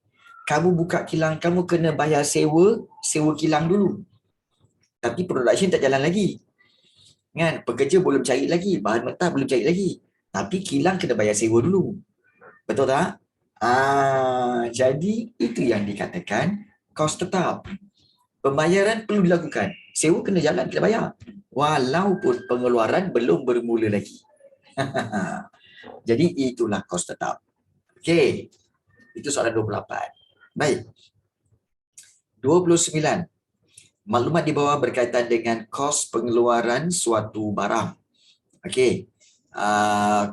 A: kamu kena bayar sewa kilang dulu. Tapi production tak jalan lagi. Kan? Pekerja belum cari lagi, bahan mentah belum cari lagi. Tapi kilang kena bayar sewa dulu. Betul tak? Jadi itu yang dikatakan kos tetap. Pembayaran perlu dilakukan. Sewa kena jalan, kena bayar. Walaupun pengeluaran belum bermula lagi. Jadi itulah kos tetap. Okey. Itu soalan 28. Baik. 29. Maklumat di bawah berkaitan dengan kos pengeluaran suatu barang. Okey.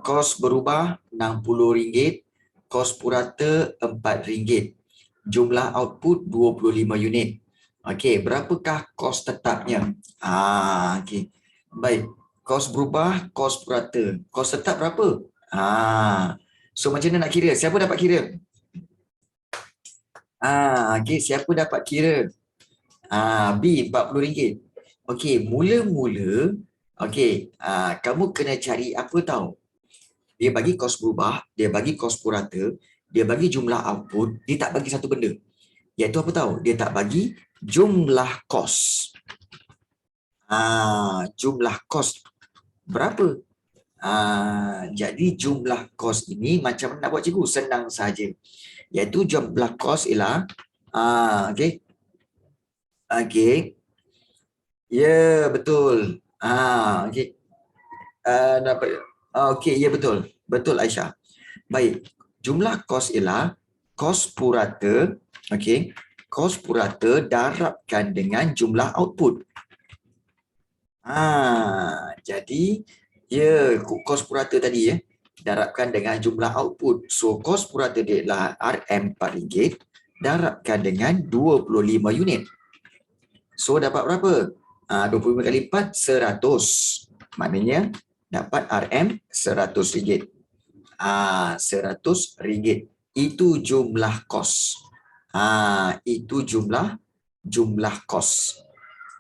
A: Kos berubah RM60, kos purata RM4, jumlah output 25 unit. Okey, berapakah kos tetapnya? Okey. Baik, kos berubah, kos purata. Kos tetap berapa? So macam mana nak kira? Siapa dapat kira? Okey, siapa dapat kira? B, RM40. Okey, mula-mula okey, kamu kena cari apa tahu? Dia bagi kos berubah, dia bagi kos purata, dia bagi jumlah output, dia tak bagi satu benda. Iaitu apa tahu? Dia tak bagi jumlah kos. Jumlah kos berapa? Jadi jumlah kos ini macam mana nak buat cikgu? Senang saja. Iaitu jumlah kos ialah okey. Okey. Ya, betul. Okey. Dapat. Okey, ya betul. Betul Aisyah. Baik. Jumlah kos ialah kos purata, okey. Kos purata darabkan dengan jumlah output. Jadi ya kos purata tadi ya darabkan dengan jumlah output. So kos purata dia adalah RM4 darabkan dengan 25 unit. So dapat berapa? 25 kali 4 100. Maknanya dapat RM100. RM100. Itu jumlah kos. Itu jumlah kos.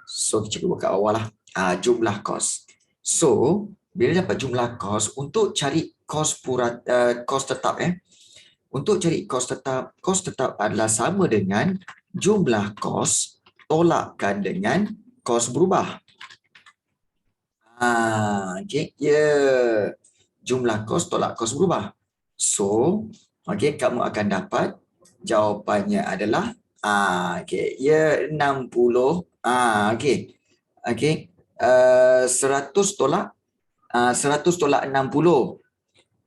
A: So cikgu buka awal lah. Jumlah kos. So bila dapat jumlah kos, untuk cari kos kos tetap untuk cari kos tetap adalah sama dengan jumlah kos tolakkan dengan kos berubah. Okey, jumlah kos tolak kos berubah. So, okey, kamu akan dapat jawapannya adalah okey, 60. Okey. Okey. 100 tolak 60.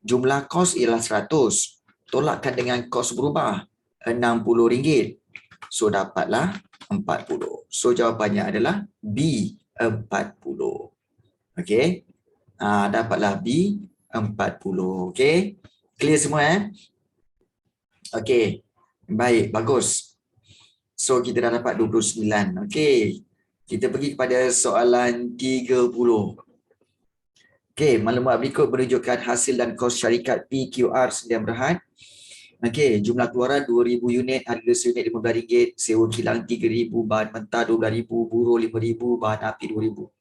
A: Jumlah kos ialah 100. Tolakkan dengan kos berubah RM60. So dapatlah 40. So jawapannya adalah B, 40. Okey. Dapatlah B, 40. Okey. Clear semua Okey. Baik, bagus. So kita dah dapat 29. Okey. Kita pergi kepada soalan 30. Okey, maklumat berikut menunjukkan hasil dan kos syarikat PQR Sdn Bhd. Okey, jumlah keluaran 2,000 unit, harga seunit RM15, sewa kilang 3,000, bahan mentah 12,000, buruh 5,000, bahan api 2,000.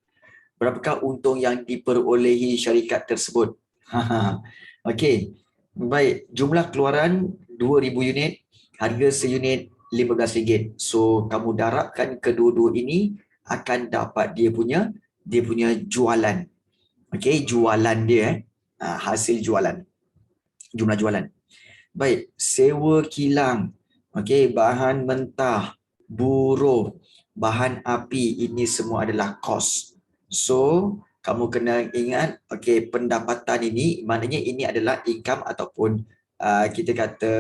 A: Berapakah untung yang diperolehi syarikat tersebut? Okey. Baik, jumlah keluaran 2,000 unit, harga seunit RM15. So, kamu darabkan kedua-dua ini akan dapat dia punya jualan. Okey, jualan dia hasil jualan. Jumlah jualan. Baik, sewa kilang. Okey, bahan mentah, buruh, bahan api, ini semua adalah kos. So, kamu kena ingat, okey, pendapatan ini maknanya ini adalah income ataupun kita kata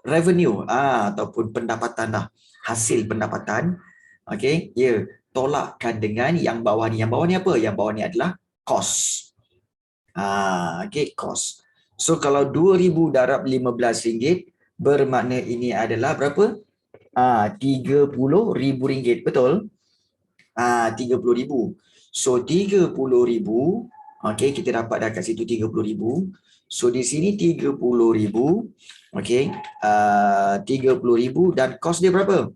A: revenue ataupun pendapatan lah, hasil pendapatan. Okey, tolakkan dengan yang bawah ni. Yang bawah ni apa? Yang bawah ni adalah kos. Okey, kos. So kalau 2,000 darab RM15 bermakna ini adalah berapa? RM30,000, betul? RM30,000. So 30,000, okey, kita dapat dah kat situ 30,000. So di sini 30,000, okey, 30,000 dan kos dia berapa?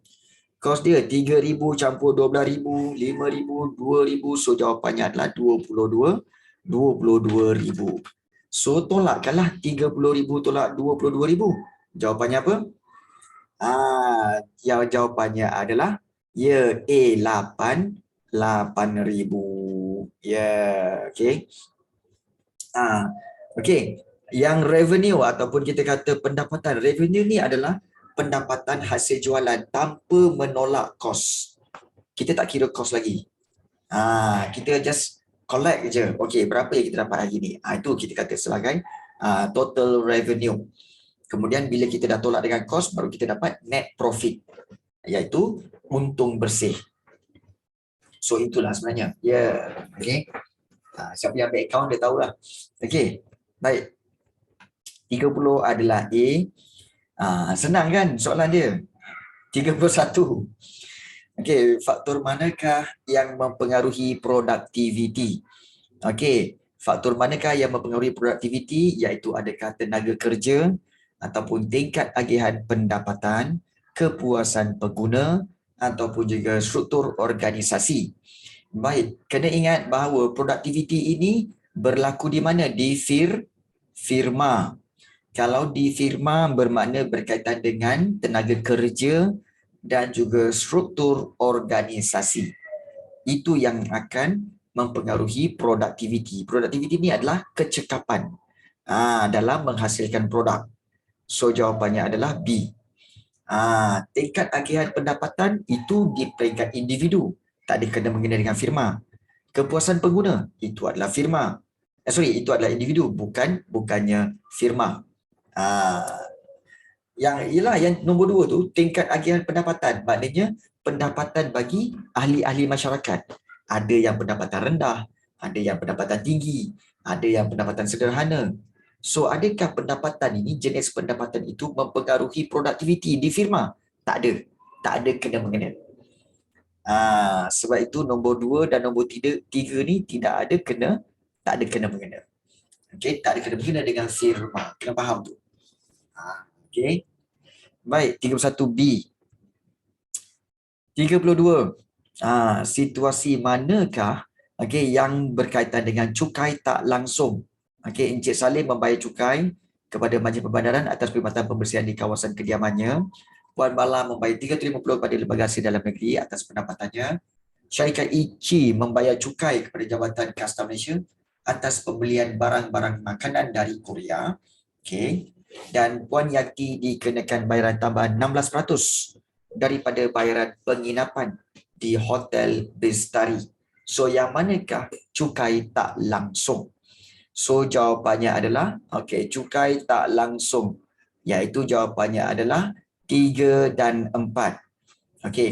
A: Kos dia 3,000 campur 12,000, 5,000, 2,000. So jawapannya adalah 22,000. So tolakkanlah 30,000 tolak 22,000. Jawapannya apa? Yang jawapannya adalah Ya, A8 8,000. Ya, okey. Okey. Yang revenue ataupun kita kata pendapatan, revenue ni adalah pendapatan hasil jualan tanpa menolak kos. Kita tak kira kos lagi. Kita just collect je. Okey, berapa yang kita dapat hari ni? Itu kita kata sebagai total revenue. Kemudian bila kita dah tolak dengan kos, baru kita dapat net profit, iaitu untung bersih. So itulah sebenarnya. Ya, okey. Siapa yang ambil account dia tahulah. Okey. Baik. 30 adalah A. Senang kan soalan dia? 31. Okey, faktor manakah yang mempengaruhi produktiviti? Okey, faktor manakah yang mempengaruhi produktiviti, iaitu adakah tenaga kerja ataupun tingkat agihan pendapatan, kepuasan pengguna ataupun juga struktur organisasi. Baik, kena ingat bahawa produktiviti ini berlaku di mana? Di firma. Kalau di firma bermakna berkaitan dengan tenaga kerja dan juga struktur organisasi. Itu yang akan mempengaruhi produktiviti. Produktiviti ini adalah kecekapan dalam menghasilkan produk. So jawapannya adalah B. Tingkat agihan pendapatan itu di peringkat individu, tak ada kena-mengena dengan firma. Kepuasan pengguna itu adalah firma. Itu adalah individu, bukannya firma. Yang nombor 2 tu tingkat agihan pendapatan, maknanya pendapatan bagi ahli-ahli masyarakat. Ada yang pendapatan rendah, ada yang pendapatan tinggi, ada yang pendapatan sederhana. So adakah pendapatan ini, jenis pendapatan itu mempengaruhi produktiviti di firma? Tak ada. Tak ada kena-mengena. Sebab itu nombor 2 dan nombor 3 ni tak ada kena-mengena. Okey, tak ada kena-mengena dengan firma. Kena faham tu. Okey. Baik, 31B. 32. Situasi manakah yang berkaitan dengan cukai tak langsung? Encik Salim membayar cukai kepada Majlis Perbandaran atas perkhidmatan pembersihan di kawasan kediamannya. Puan Bala membayar 350 kepada Lembaga Hasil Dalam Negeri atas pendapatannya. Syarikat ICI membayar cukai kepada Jabatan Kasta Malaysia atas pembelian barang-barang makanan dari Korea. Okey. Dan Puan Yati dikenakan bayaran tambahan 16% daripada bayaran penginapan di Hotel Bestari. So yang manakah cukai tak langsung? So jawapannya adalah cukai tak langsung, iaitu jawapannya adalah 3 dan 4.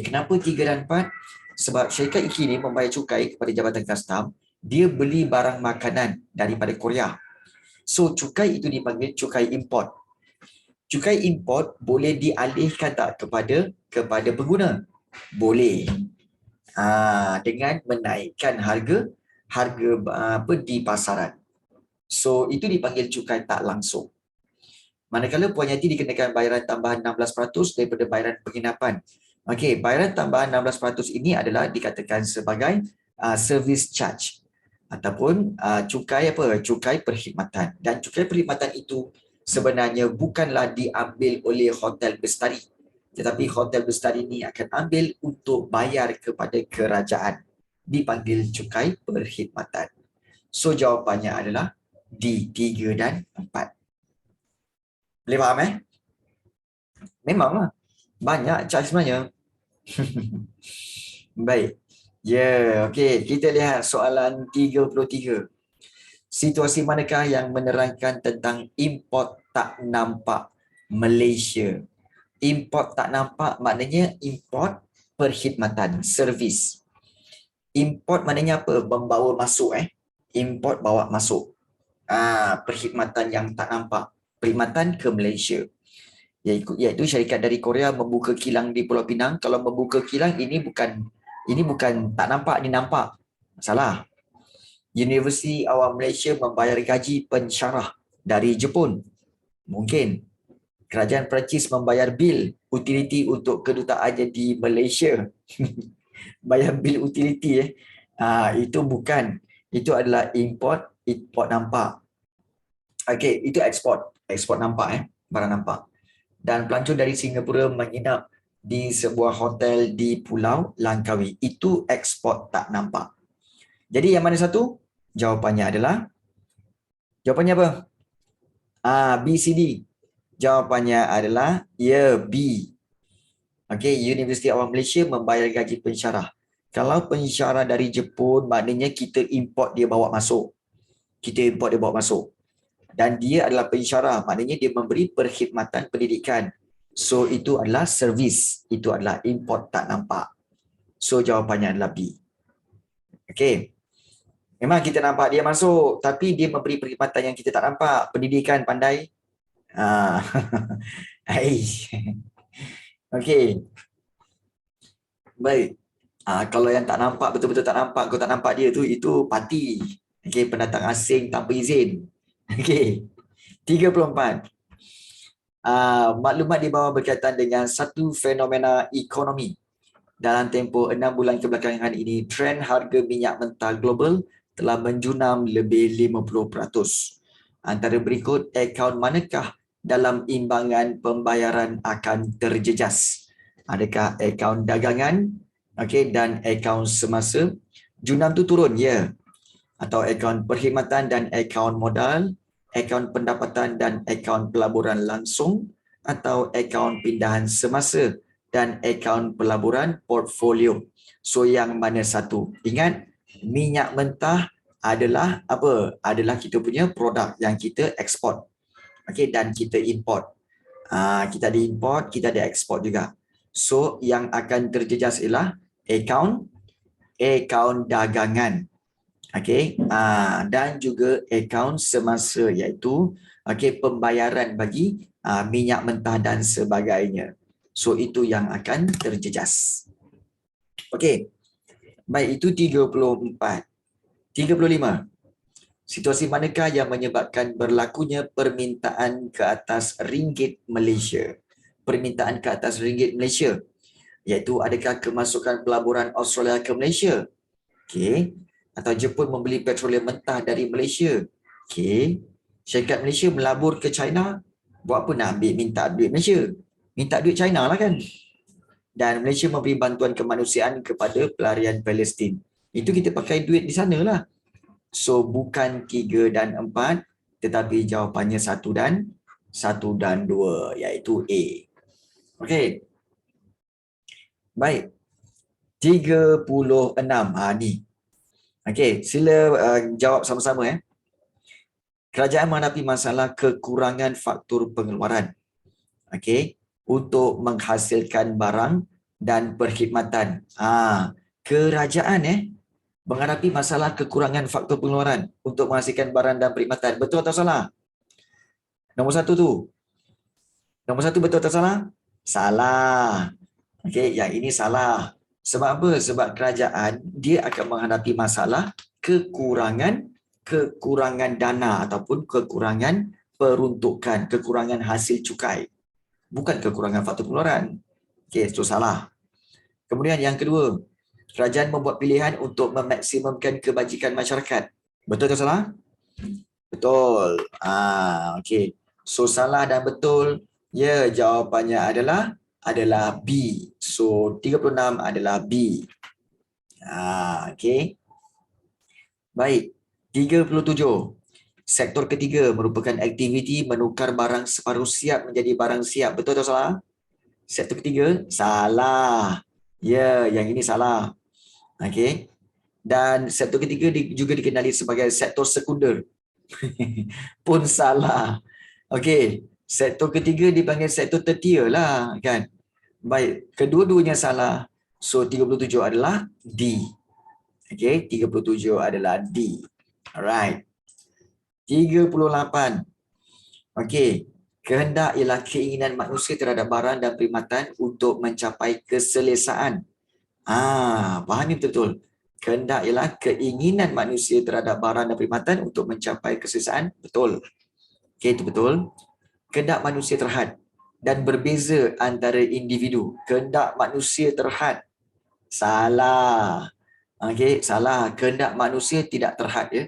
A: Kenapa 3 dan 4? Sebab syarikat IKI ni membayar cukai kepada Jabatan Kastam, dia beli barang makanan daripada Korea. So cukai itu dipanggil cukai import. Cukai import boleh dialihkan tak kepada pengguna? Boleh. Dengan menaikkan harga di pasaran. So itu dipanggil cukai tak langsung. Manakala Puan Yati dikenakan bayaran tambahan 16% daripada bayaran penginapan. Bayaran tambahan 16% ini adalah dikatakan sebagai service charge ataupun cukai perkhidmatan. Dan cukai perkhidmatan itu sebenarnya bukanlah diambil oleh Hotel Bestari, tetapi Hotel Bestari ini akan ambil untuk bayar kepada kerajaan. Dipanggil cukai perkhidmatan. So jawapannya adalah D, 3 dan 4. Boleh faham Memanglah. Banyak charge sebenarnya. Baik. Kita lihat soalan 33. Situasi manakah yang menerangkan tentang import tak nampak Malaysia? Import tak nampak maknanya import perkhidmatan, servis. Import maknanya apa? Membawa masuk Import bawa masuk. Perkhidmatan yang tak nampak. Perkhidmatan ke Malaysia. Iaitu syarikat dari Korea membuka kilang di Pulau Pinang. Kalau membuka kilang ini bukan tak nampak, ini nampak. Salah. Universiti Awam Malaysia membayar gaji pensyarah dari Jepun. Mungkin. Kerajaan Perancis membayar bil utiliti untuk kedutaannya di Malaysia. Bayar bil utiliti itu bukan. Itu adalah import nampak. Itu ekspor nampak barang nampak. Dan pelancong dari Singapura menginap di sebuah hotel di Pulau Langkawi. Itu ekspor tak nampak. Jadi yang mana satu? Jawapannya apa? B, C, D. Jawapannya adalah B. Okey, Universiti Awam Malaysia membayar gaji pensyarah. Kalau pensyarah dari Jepun, maknanya kita import dia bawa masuk. Dan dia adalah pensyarah, maknanya dia memberi perkhidmatan pendidikan. So, itu adalah servis. Itu adalah import tak nampak. So, jawapannya adalah B. Okey. Memang kita nampak dia masuk, tapi dia memberi perkhidmatan yang kita tak nampak. Pendidikan, pandai. Okey. Baik. Kalau yang tak nampak, betul-betul tak nampak, kau tak nampak dia tu, itu parti. Okey, pendatang asing tanpa izin. Okey. 34. Maklumat di bawah berkaitan dengan satu fenomena ekonomi. Dalam tempoh 6 bulan kebelakangan ini, trend harga minyak mentah global telah menjunam lebih 50%. Antara berikut, akaun manakah dalam imbangan pembayaran akan terjejas? Adakah akaun dagangan, dan akaun semasa? Junam tu turun, ya. Atau akaun perkhidmatan dan akaun modal, akaun pendapatan dan akaun pelaburan langsung, atau akaun pindahan semasa dan akaun pelaburan portfolio. So yang mana satu? Ingat, minyak mentah adalah apa? Adalah kita punya produk yang kita ekspor. Dan kita import. Kita ada import, kita ada ekspor juga. So yang akan terjejas ialah akaun dagangan. Dan juga akaun semasa, iaitu pembayaran bagi minyak mentah dan sebagainya. So itu yang akan terjejas. Baik, itu 34. 35. Situasi manakah yang menyebabkan berlakunya permintaan ke atas ringgit Malaysia? Permintaan ke atas ringgit Malaysia, iaitu adakah kemasukan pelaburan Australia ke Malaysia? Atau Jepun membeli petroleum mentah dari Malaysia? Syarikat Malaysia melabur ke China, buat apa nak minta duit Malaysia? Minta duit China lah kan? Dan Malaysia memberi bantuan kemanusiaan kepada pelarian Palestin. Itu kita pakai duit di sana lah. So bukan 3 dan 4, tetapi jawapannya 1 dan 2, iaitu A. Okey. Baik. 36. Ni. Okey, sila jawab sama-sama . Kerajaan menghadapi masalah kekurangan faktur pengeluaran. Untuk menghasilkan barang dan perkhidmatan. Kerajaan menghadapi masalah kekurangan faktur pengeluaran untuk menghasilkan barang dan perkhidmatan. Betul atau salah? Nombor 1 tu. Nombor 1 betul atau salah? Salah. Yang ini salah. Sebab apa? Sebab kerajaan dia akan menghadapi masalah kekurangan dana ataupun kekurangan peruntukan, kekurangan hasil cukai. Bukan kekurangan faktur pengeluaran. Itu salah. Kemudian yang kedua, kerajaan membuat pilihan untuk memaksimumkan kebajikan masyarakat. Betul atau salah? Betul. So salah dan betul. Ya, jawapannya adalah B. So 36 adalah B. Baik. 37. Sektor ketiga merupakan aktiviti menukar barang separuh siap menjadi barang siap. Betul atau salah? Sektor ketiga? Salah. Ya, yang ini salah. Dan sektor ketiga juga dikenali sebagai sektor sekunder. Pun salah. Sektor ketiga dipanggil sektor tertier lah kan. Baik, kedua-duanya salah. So 37 adalah D. 37 adalah D. Alright. 38. Kehendak ialah keinginan manusia terhadap barang dan perkhidmatan untuk mencapai keselesaan. Fahami betul-betul. Kehendak ialah keinginan manusia terhadap barang dan perkhidmatan untuk mencapai keselesaan. Betul. Itu betul. Kehendak manusia terhad dan berbeza antara individu. Kehendak manusia terhad. Salah. Salah. Kehendak manusia tidak terhad ya.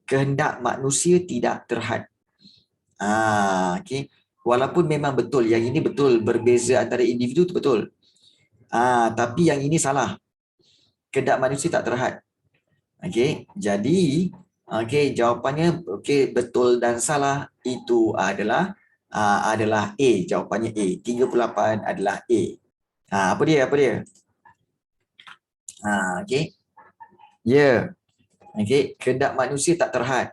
A: Kehendak manusia tidak terhad. Walaupun memang betul, yang ini betul, berbeza antara individu itu betul. Tapi yang ini salah. Kehendak manusia tak terhad. Okey, jadi jawapannya betul dan salah itu adalah A. Jawapannya A. 38 adalah A. Apa dia? Okey. Ya. Okey, kehendak manusia tak terhad.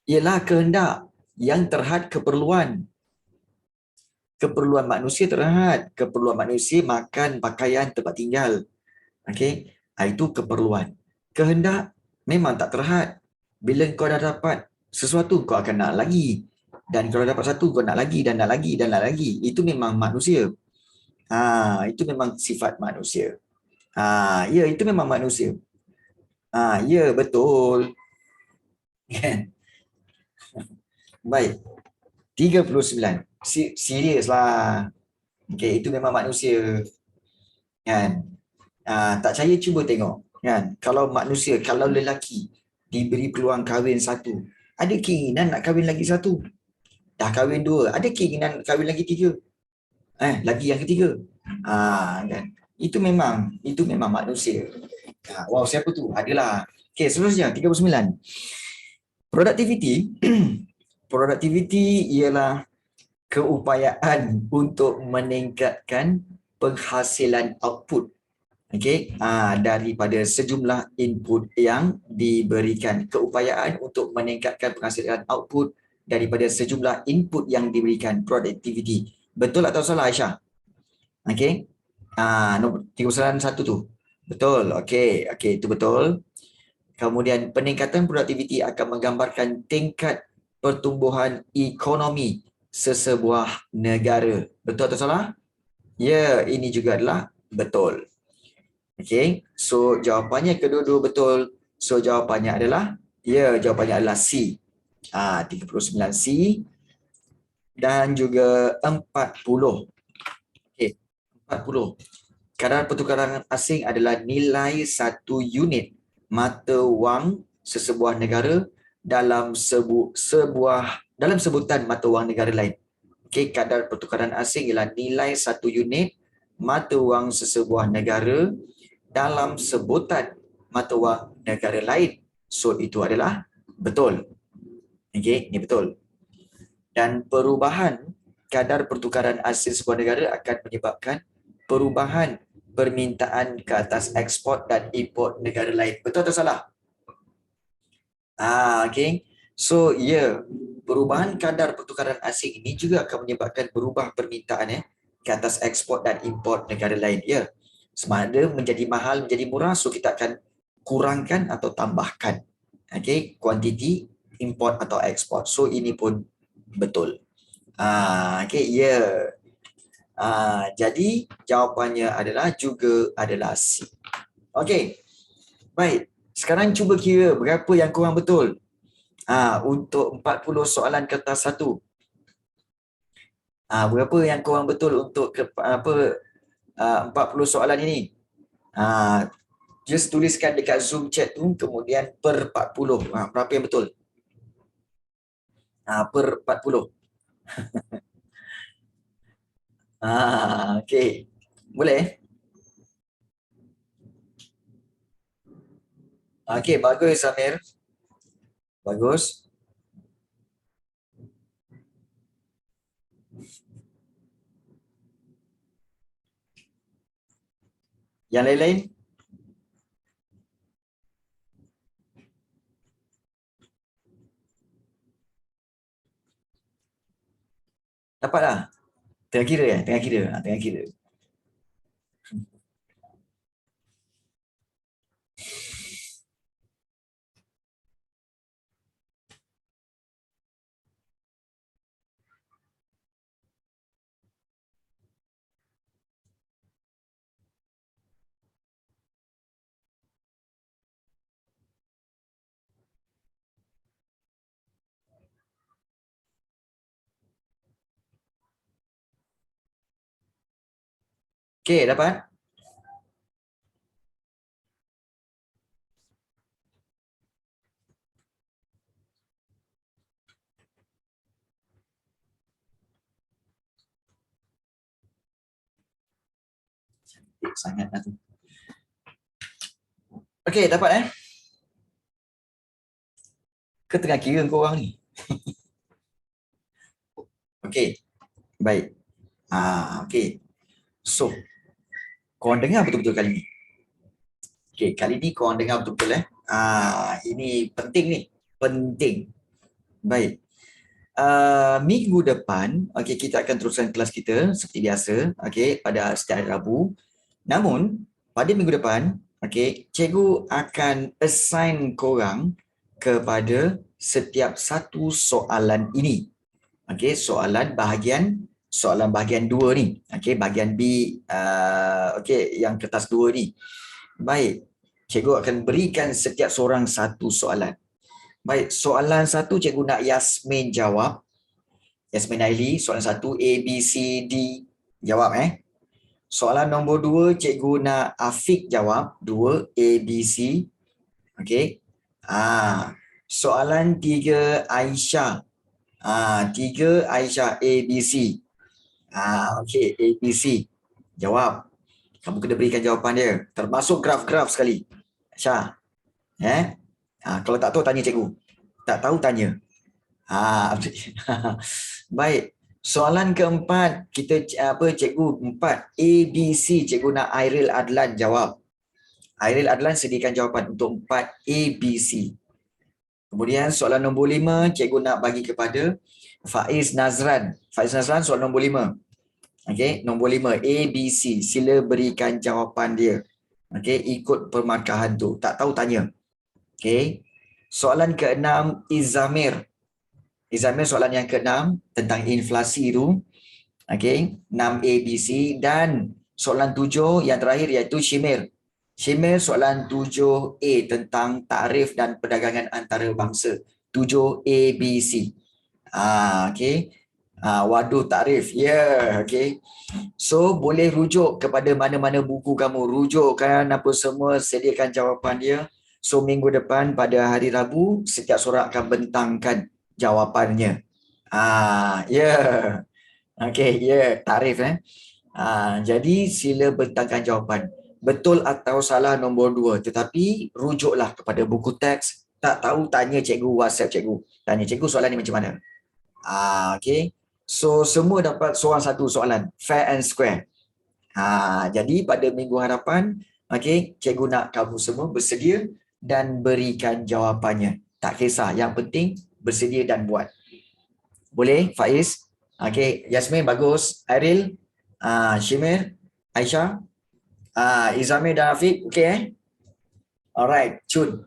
A: Ialah kehendak yang terhad keperluan. Keperluan manusia terhad. Keperluan manusia makan, pakaian, tempat tinggal. Okey, itu keperluan. Kehendak memang tak terhad. Bila kau dah dapat sesuatu, kau akan nak lagi. Dan kalau dapat satu, kau nak lagi dan nak lagi dan nak lagi. Itu memang manusia. Itu memang sifat manusia. Ya, itu memang manusia. Ya, betul. Baik. 39. Serius lah. Okey, itu memang manusia. Kan? Tak percaya cuba tengok. Kan? Kalau manusia, kalau lelaki diberi peluang kahwin satu, ada keinginan nak kahwin lagi satu. Dah kahwin dua, ada keinginan kahwin lagi tiga. Lagi yang ketiga. Kan? Itu memang manusia. Wow, siapa tu? Adalah. Okey, seterusnya 39. Produktiviti produktiviti ialah keupayaan untuk meningkatkan penghasilan output. Okey, daripada sejumlah input yang diberikan. Keupayaan untuk meningkatkan penghasilan output daripada sejumlah input yang diberikan. Productivity. Betul atau salah, Aisyah? Okey. Nombor 31 tu. Betul. Okey, itu betul. Kemudian peningkatan produktiviti akan menggambarkan tingkat pertumbuhan ekonomi sesebuah negara. Betul atau salah? Ya, ini juga adalah betul. Okey, so jawapannya kedua-dua betul. So jawapannya adalah, jawapannya adalah C. 39C dan juga 40. Okey, 40. Kadar pertukaran asing adalah nilai satu unit mata wang sesebuah negara dalam dalam sebutan mata wang negara lain. Okey, kadar pertukaran asing ialah nilai satu unit mata wang sesebuah negara dalam sebutan mata wang negara lain. So itu adalah betul. Okey, ini betul. Dan perubahan kadar pertukaran asing sebuah negara akan menyebabkan perubahan permintaan ke atas ekspor dan import negara lain. Betul atau salah? Okey. So perubahan kadar pertukaran asing ini juga akan menyebabkan berubah permintaan ke atas ekspor dan import negara lain. Sama ada menjadi mahal, menjadi murah, so kita akan kurangkan atau tambahkan kuantiti import atau ekspor. So ini pun betul. Jadi jawapannya adalah C. Okey. Baik. Sekarang cuba kira berapa yang kurang betul. Untuk 40 soalan kertas satu. Berapa yang kurang betul untuk 40 soalan ini? Just tuliskan dekat Zoom chat tu, kemudian per 40. Berapa yang betul? Per 40. Okey. Boleh? Okey, bagus Samir. Bagus. Yang lain-lain? Dapatlah. Tengah kira ya? Tengah kira. Tengah kira. Okey, dapat? Sangat lah tu. Okey, dapat Ke tengah kira korang ni? Okey, baik. Okey. So, korang dengar betul-betul kali ni. Okey, kali ni korang dengar betul-betul ini penting ni. Penting. Baik. Minggu depan, okey, kita akan teruskan kelas kita seperti biasa, okey, pada setiap hari Rabu. Namun, pada minggu depan, okey, cikgu akan assign korang kepada setiap satu soalan ini. Okey, soalan bahagian 2 ni. Okey, bahagian B, okey, yang kertas 2 ni. Baik. Cikgu akan berikan setiap seorang satu soalan. Baik, soalan 1 cikgu nak Yasmin jawab. Yasmin Aili, soalan 1 A, B, C, D. Jawab Soalan nombor 2 cikgu nak Afiq jawab. 2 A, B, C. Okey. Soalan 3 Aisyah. 3 Aisyah A, B, C. Okey, A, B, C. Jawab. Kamu kena berikan jawapan dia. Termasuk graf-graf sekali. Aisyah. Kalau tak tahu tanya cikgu. Tak tahu tanya. Baik. Soalan keempat, cikgu 4 A, B, C, cikgu nak Airil Adlan jawab. Airil Adlan sediakan jawapan untuk 4 A, B, C. Kemudian soalan nombor 5, cikgu nak bagi kepada Faiz Nazran. Faiz Nazran soalan nombor 5. Okey, nombor 5 A, B, C. Sila berikan jawapan dia. Okey, ikut permarkahan tu. Tak tahu tanya. Okey. Soalan ke-6 Izamir. Izamir soalan yang ke-6 tentang inflasi tu. Okey, 6 A, B, C. Dan soalan 7 yang terakhir iaitu Shimir. Shimir soalan 7A tentang tarif dan perdagangan antarabangsa. 7 A, B, C. Okey. Waduh tarif. Okey. So boleh rujuk kepada mana-mana buku kamu. Rujukkan apa semua, sediakan jawapan dia. So minggu depan pada hari Rabu setiap seorang akan bentangkan jawapannya. Okey, tarif jadi sila bentangkan jawapan. Betul atau salah nombor 2, tetapi rujuklah kepada buku teks. Tak tahu tanya cikgu, WhatsApp cikgu. Tanya cikgu soalan ni macam mana. Okey. So semua dapat seorang satu soalan, fair and square. Jadi pada minggu hadapan, okey, cikgu nak kamu semua bersedia dan berikan jawapannya. Tak kisah, yang penting bersedia dan buat. Boleh, Faiz? Okey, Yasmin bagus. Airil, Shimir, Aisyah, Izamir dan Afiq, okey Alright, cun.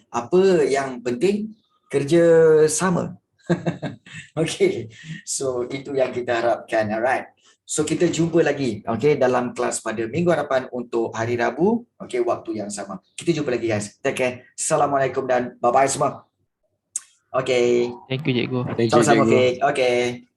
A: Apa yang penting? Kerja sama. Okey. So itu yang kita harapkan. Alright. So kita jumpa lagi dalam kelas pada minggu hadapan untuk hari Rabu, waktu yang sama. Kita jumpa lagi guys. Take care. Assalamualaikum dan bye-bye semua. Thank you cikgu.
B: Thank you,
A: Sama-sama
B: cikgu.
A: Fik.